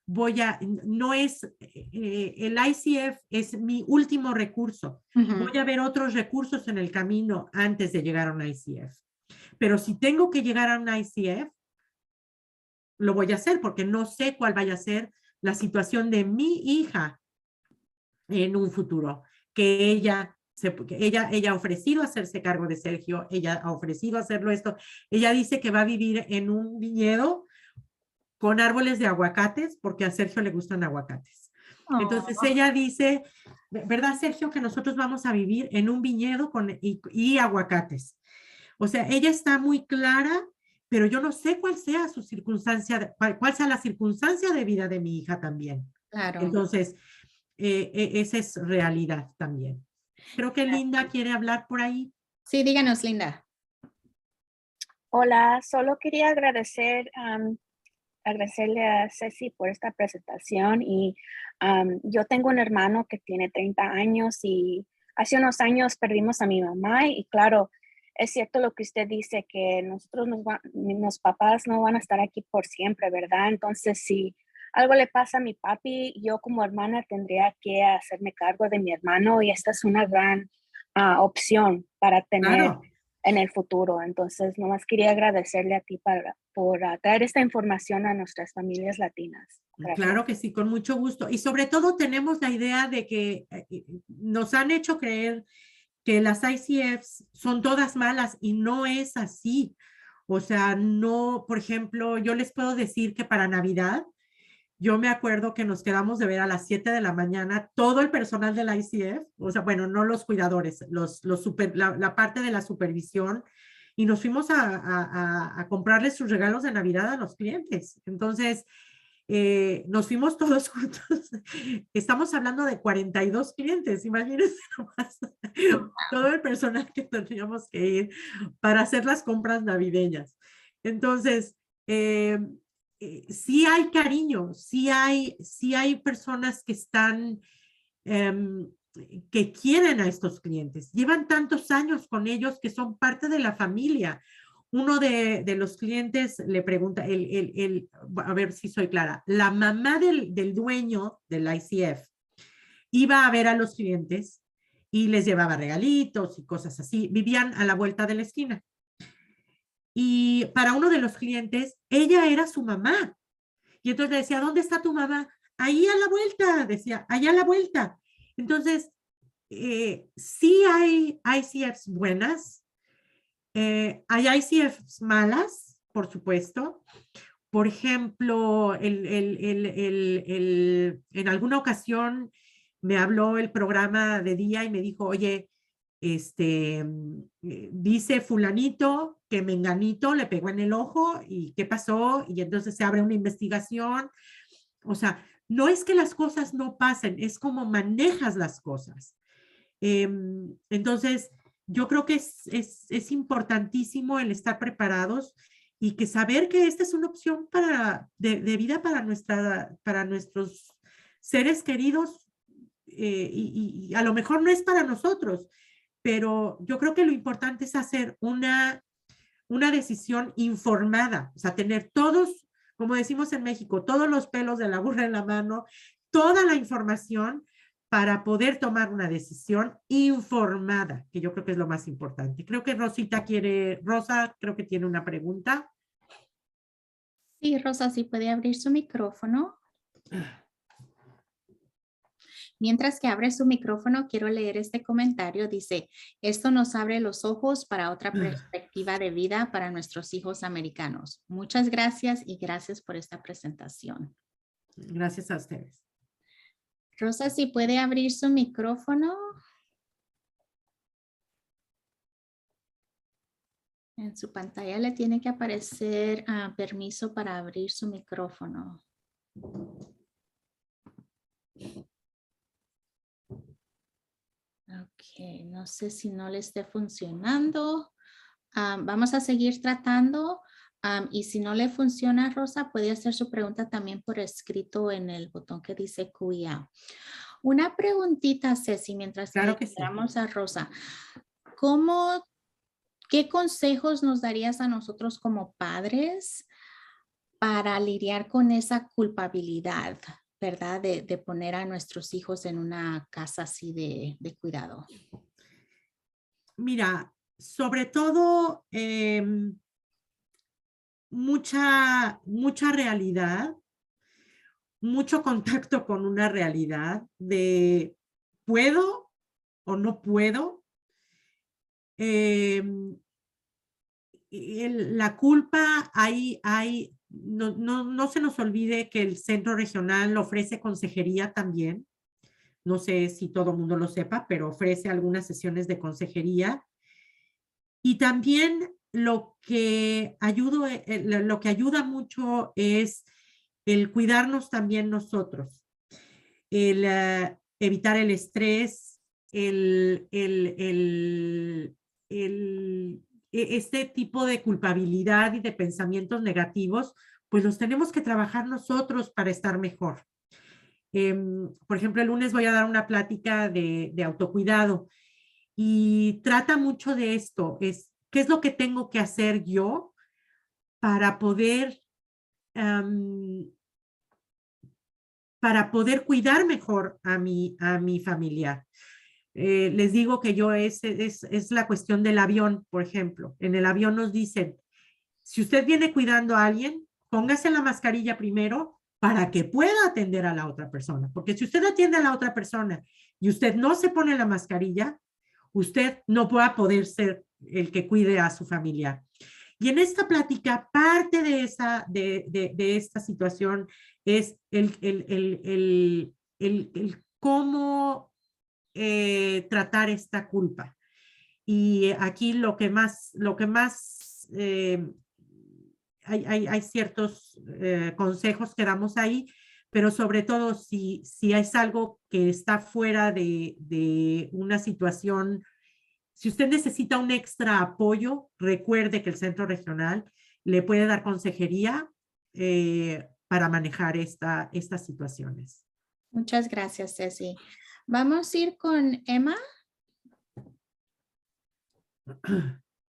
No es, el ICF es mi último recurso. Voy a ver otros recursos en el camino antes de llegar a un ICF. Pero si tengo que llegar a un ICF, lo voy a hacer porque no sé cuál vaya a ser la situación de mi hija en un futuro, que ella ha ofrecido hacerse cargo de Sergio, ella ha ofrecido hacerlo esto, ella dice que va a vivir en un viñedo con árboles de aguacates, porque a Sergio le gustan aguacates. Entonces ella dice, ¿verdad, Sergio, que nosotros vamos a vivir en un viñedo y aguacates? O sea, ella está muy clara, pero yo no sé cuál sea su circunstancia, cuál sea la circunstancia de vida de mi hija también. Claro. Entonces, esa es realidad también. Creo que Linda quiere hablar por ahí. Sí, díganos, Linda. Hola, solo quería agradecer agradecerle a Ceci por esta presentación y yo tengo un hermano que tiene 30 años y hace unos años perdimos a mi mamá y claro, es cierto lo que usted dice que nosotros los papás no van a estar aquí por siempre, ¿verdad? Entonces, si algo le pasa a mi papi, yo como hermana tendría que hacerme cargo de mi hermano y esta es una gran opción para tener Claro. en el futuro. Entonces, nomás quería agradecerle a ti por traer esta información a nuestras familias latinas. Gracias. Claro que sí, con mucho gusto. Y sobre todo tenemos la idea de que nos han hecho creer que las ICFs son todas malas y no es así. O sea, no, por ejemplo, yo les puedo decir que para Navidad, yo me acuerdo que nos quedamos de ver a las 7 de la mañana todo el personal de la ICF, o sea, bueno, no los cuidadores, la parte de la supervisión, y nos fuimos a comprarles sus regalos de Navidad a los clientes. Entonces, nos fuimos todos juntos. Estamos hablando de 42 clientes, imagínense nomás todo el personal que tendríamos que ir para hacer las compras navideñas. Entonces, sí hay cariño, sí hay personas que están, que quieren a estos clientes. Llevan tantos años con ellos que son parte de la familia. Uno de los clientes le pregunta, a ver si soy clara, la mamá del dueño del ICF iba a ver a los clientes y les llevaba regalitos y cosas así. Vivían a la vuelta de la esquina. Y para uno de los clientes, ella era su mamá. Y entonces le decía, ¿dónde está tu mamá? Ahí a la vuelta, decía, allá a la vuelta. Entonces, sí hay ICFs buenas, hay ICFs malas, por supuesto. Por ejemplo, en alguna ocasión me habló el programa de día y me dijo, oye, dice fulanito que menganito le pegó en el ojo y qué pasó, y entonces se abre una investigación. O sea, no es que las cosas no pasen, es como manejas las cosas. Entonces, yo creo que es importantísimo el estar preparados y que saber que esta es una opción de vida para nuestros seres queridos, y a lo mejor no es para nosotros, pero yo creo que lo importante es hacer una decisión informada, o sea, tener todos, como decimos en México, todos los pelos de la burra en la mano, toda la información para poder tomar una decisión informada, que yo creo que es lo más importante. Creo que Rosa creo que tiene una pregunta. Sí, Rosa, si puede abrir su micrófono. Mientras que abre su micrófono, quiero leer este comentario. Dice, esto nos abre los ojos para otra perspectiva de vida para nuestros hijos americanos. Muchas gracias y gracias por esta presentación. Gracias a ustedes. Rosa, si puede abrir su micrófono. En su pantalla le tiene que aparecer permiso para abrir su micrófono. Ok, no sé si no le esté funcionando. Vamos a seguir tratando. Y si no le funciona, Rosa, puede hacer su pregunta también por escrito en el botón que dice QA. Una preguntita, Ceci, mientras Claro que que sí. esperamos a Rosa. ¿Qué consejos nos darías a nosotros como padres para lidiar con esa culpabilidad, verdad, de poner a nuestros hijos en una casa así de cuidado? Mira, sobre todo mucha realidad, mucho contacto con una realidad de ¿puedo o no puedo? La culpa, no se nos olvide que el centro regional ofrece consejería también. No sé si todo el mundo lo sepa, pero ofrece algunas sesiones de consejería. Y también lo que ayuda mucho es el cuidarnos también nosotros, el evitar el estrés, este tipo de culpabilidad y de pensamientos negativos, pues los tenemos que trabajar nosotros para estar mejor. Por ejemplo, el lunes voy a dar una plática de autocuidado y trata mucho de esto, ¿qué es lo que tengo que hacer yo para poder cuidar mejor a mi familiar? Les digo que yo es la cuestión del avión, por ejemplo. En el avión nos dicen, si usted viene cuidando a alguien, póngase la mascarilla primero para que pueda atender a la otra persona. Porque si usted atiende a la otra persona y usted no se pone la mascarilla, usted no va a poder ser el que cuide a su familiar. Y en esta plática, parte de esta situación es el cómo tratar esta culpa. Y aquí lo que más hay ciertos consejos que damos ahí, pero sobre todo si es algo que está fuera de una situación, si usted necesita un extra apoyo, recuerde que el centro regional le puede dar consejería para manejar estas situaciones. Muchas gracias, Ceci. Vamos a ir con Emma.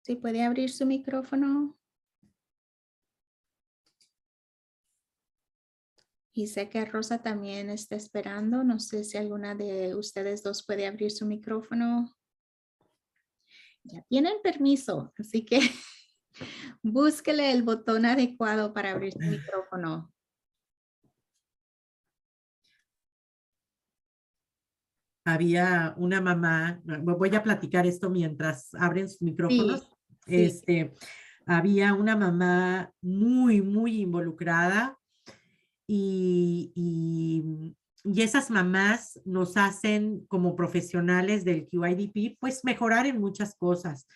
Si puede abrir su micrófono. Y sé que Rosa también está esperando. No sé si alguna de ustedes dos puede abrir su micrófono. Ya tienen permiso, así que búsquele el botón adecuado para abrir su micrófono. Había una mamá, voy a platicar esto mientras abren sus micrófonos. Sí. Había una mamá muy, muy involucrada y esas mamás nos hacen como profesionales del QIDP, pues mejorar en muchas cosas.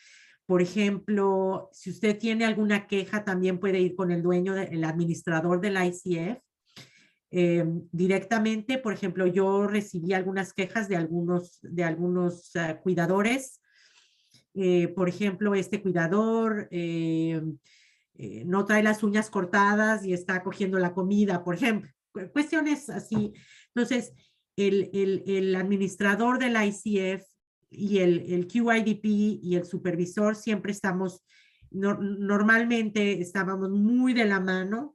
Por ejemplo, si usted tiene alguna queja, también puede ir con el dueño, el administrador del ICF. Directamente, por ejemplo, yo recibí algunas quejas de algunos cuidadores. Por ejemplo, este cuidador no trae las uñas cortadas y está cogiendo la comida, por ejemplo. Cuestiones así. Entonces, el administrador del ICF y el QIDP y el supervisor siempre estamos, normalmente estábamos muy de la mano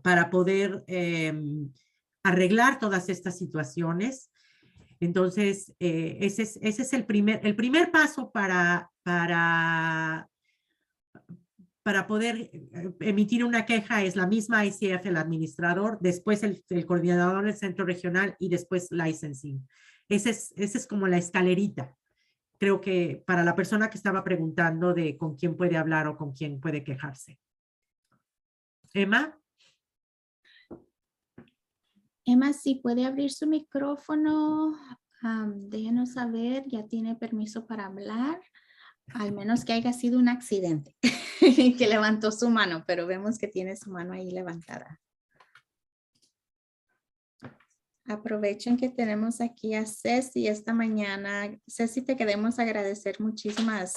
para poder arreglar todas estas situaciones. Entonces, ese es el primer paso para poder emitir una queja. Es la misma ICF, el administrador, después el coordinador del centro regional y después licensing. Esa es como la escalerita. Creo que para la persona que estaba preguntando de con quién puede hablar o con quién puede quejarse. Emma. Emma, si puede abrir su micrófono, déjenos saber, ya tiene permiso para hablar, al menos que haya sido un accidente que levantó su mano, pero vemos que tiene su mano ahí levantada. Aprovechen que tenemos aquí a Ceci esta mañana. Ceci, te queremos agradecer muchísimas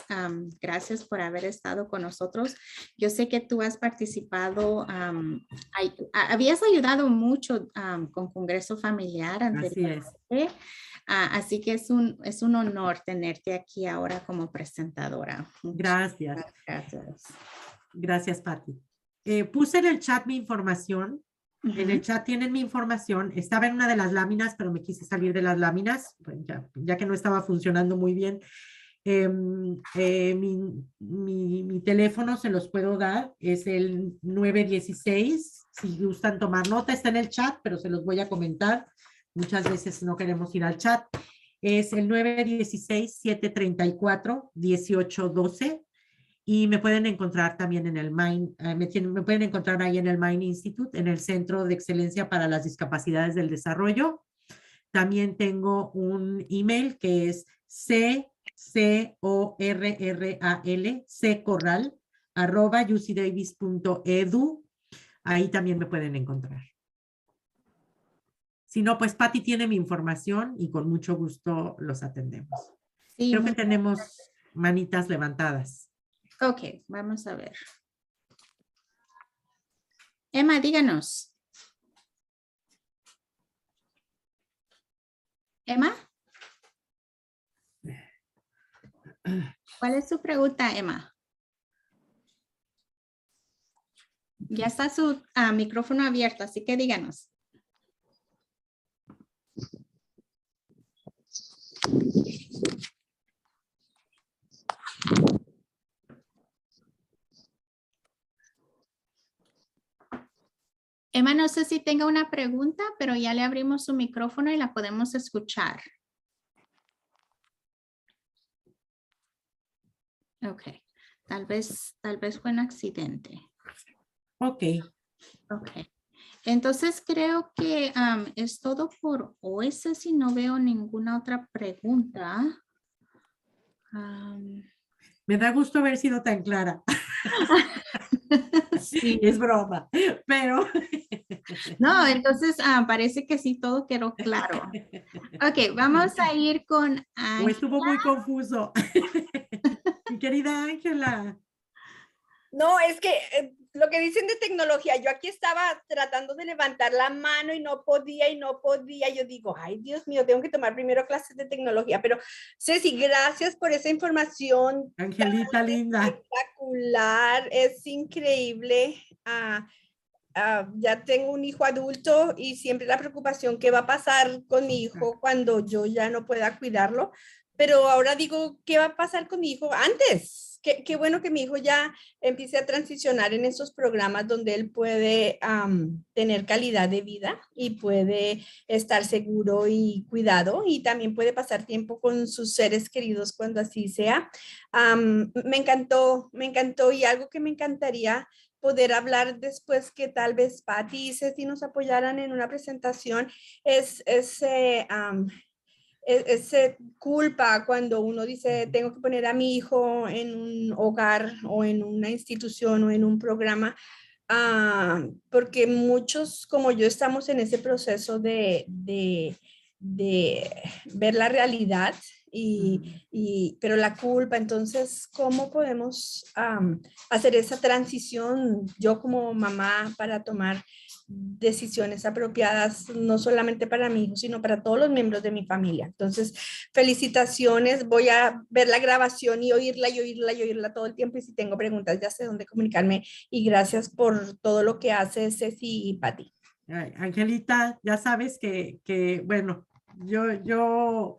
gracias por haber estado con nosotros. Yo sé que tú has participado, habías ayudado mucho con Congreso Familiar anteriormente. Así que es un honor tenerte aquí ahora como presentadora. Gracias. Gracias. Gracias, Patti. Puse en el chat mi información. En el chat tienen mi información. Estaba en una de las láminas, pero me quise salir de las láminas, ya que no estaba funcionando muy bien. Mi teléfono se los puedo dar. Es el 916. Si gustan tomar nota, está en el chat, pero se los voy a comentar. Muchas veces no queremos ir al chat. Es el 916-734-1812. Y me pueden encontrar también en el Mind, me pueden encontrar ahí en el Mind Institute, en el Centro de Excelencia para las Discapacidades del Desarrollo. También tengo un email que es ccorral@ucdavis.edu. Ahí también me pueden encontrar. Si no, pues Patti tiene mi información y con mucho gusto los atendemos. Sí, creo que tenemos manitas levantadas. Ok, vamos a ver. Emma, díganos. Emma. ¿Cuál es su pregunta, Emma? Ya está su micrófono abierto, así que díganos. Emma, no sé si tenga una pregunta, pero ya le abrimos su micrófono y la podemos escuchar. Ok, tal vez fue un accidente. Ok. Ok, entonces creo que es todo por hoy. Si no veo ninguna otra pregunta. Me da gusto haber sido tan clara. Sí. Es broma, pero... No, entonces parece que sí, todo quedó claro. Ok, vamos a ir con O Ángela. estuvo muy confuso. Mi querida Ángela. No, es que lo que dicen de tecnología, yo aquí estaba tratando de levantar la mano y no podía y no podía. Yo digo, ay, Dios mío, tengo que tomar primero clases de tecnología. Pero Ceci, gracias por esa información Angelita linda. espectacular, es increíble. Ya tengo un hijo adulto y siempre la preocupación qué va a pasar con mi hijo cuando yo ya no pueda cuidarlo. Pero ahora digo, ¿qué va a pasar con mi hijo antes? Qué bueno que mi hijo ya empiece a transicionar en esos programas donde él puede tener calidad de vida y puede estar seguro y cuidado y también puede pasar tiempo con sus seres queridos cuando así sea. Me encantó y algo que me encantaría poder hablar después que tal vez Patti y Ceci nos apoyaran en una presentación es ese culpa cuando uno dice tengo que poner a mi hijo en un hogar o en una institución o en un programa, porque muchos como yo estamos en ese proceso de ver la realidad pero la culpa, entonces, ¿cómo podemos hacer esa transición yo como mamá para tomar decisiones apropiadas, no solamente para mi hijo, sino para todos los miembros de mi familia? Entonces, felicitaciones, voy a ver la grabación y oírla todo el tiempo y si tengo preguntas ya sé dónde comunicarme y gracias por todo lo que hace Ceci y Patti. Ay, Angelita, ya sabes que bueno, yo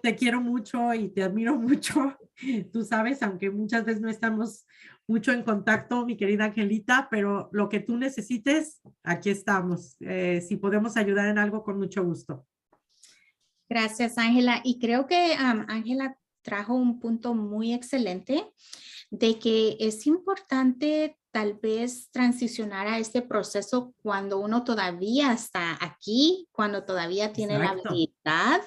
te quiero mucho y te admiro mucho. Tú sabes, aunque muchas veces no estamos mucho en contacto, mi querida Angelita, pero lo que tú necesites, aquí estamos. Si podemos ayudar en algo, con mucho gusto. Gracias, Ángela. Y creo que Ángela trajo un punto muy excelente de que es importante tal vez transicionar a este proceso cuando uno todavía está aquí, cuando todavía tiene la Exacto. habilidad,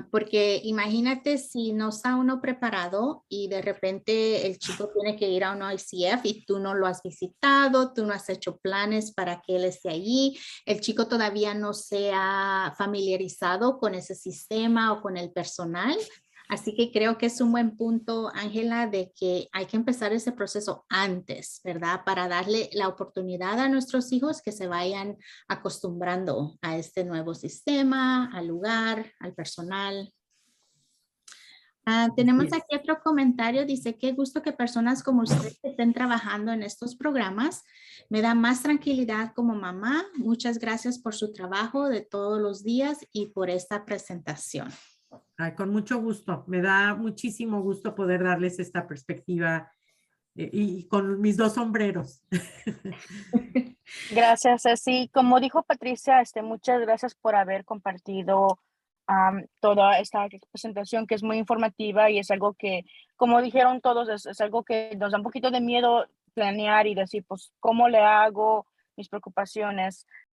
porque imagínate si no está uno preparado y de repente el chico tiene que ir a un ICF y tú no lo has visitado, tú no has hecho planes para que él esté allí, el chico todavía no se ha familiarizado con ese sistema o con el personal. Así que creo que es un buen punto, Ángela, de que hay que empezar ese proceso antes, ¿verdad? Para darle la oportunidad a nuestros hijos que se vayan acostumbrando a este nuevo sistema, al lugar, al personal. Tenemos Yes. aquí otro comentario, dice, qué gusto que personas como usted estén trabajando en estos programas. Me da más tranquilidad como mamá. Muchas gracias por su trabajo de todos los días y por esta presentación. Ay, con mucho gusto. Me da muchísimo gusto poder darles esta perspectiva y con mis dos sombreros. Gracias, Ceci. Como dijo Patricia, muchas gracias por haber compartido toda esta presentación que es muy informativa y es algo que, como dijeron todos, es algo que nos da un poquito de miedo planear y decir, pues, ¿cómo le hago mis preocupaciones?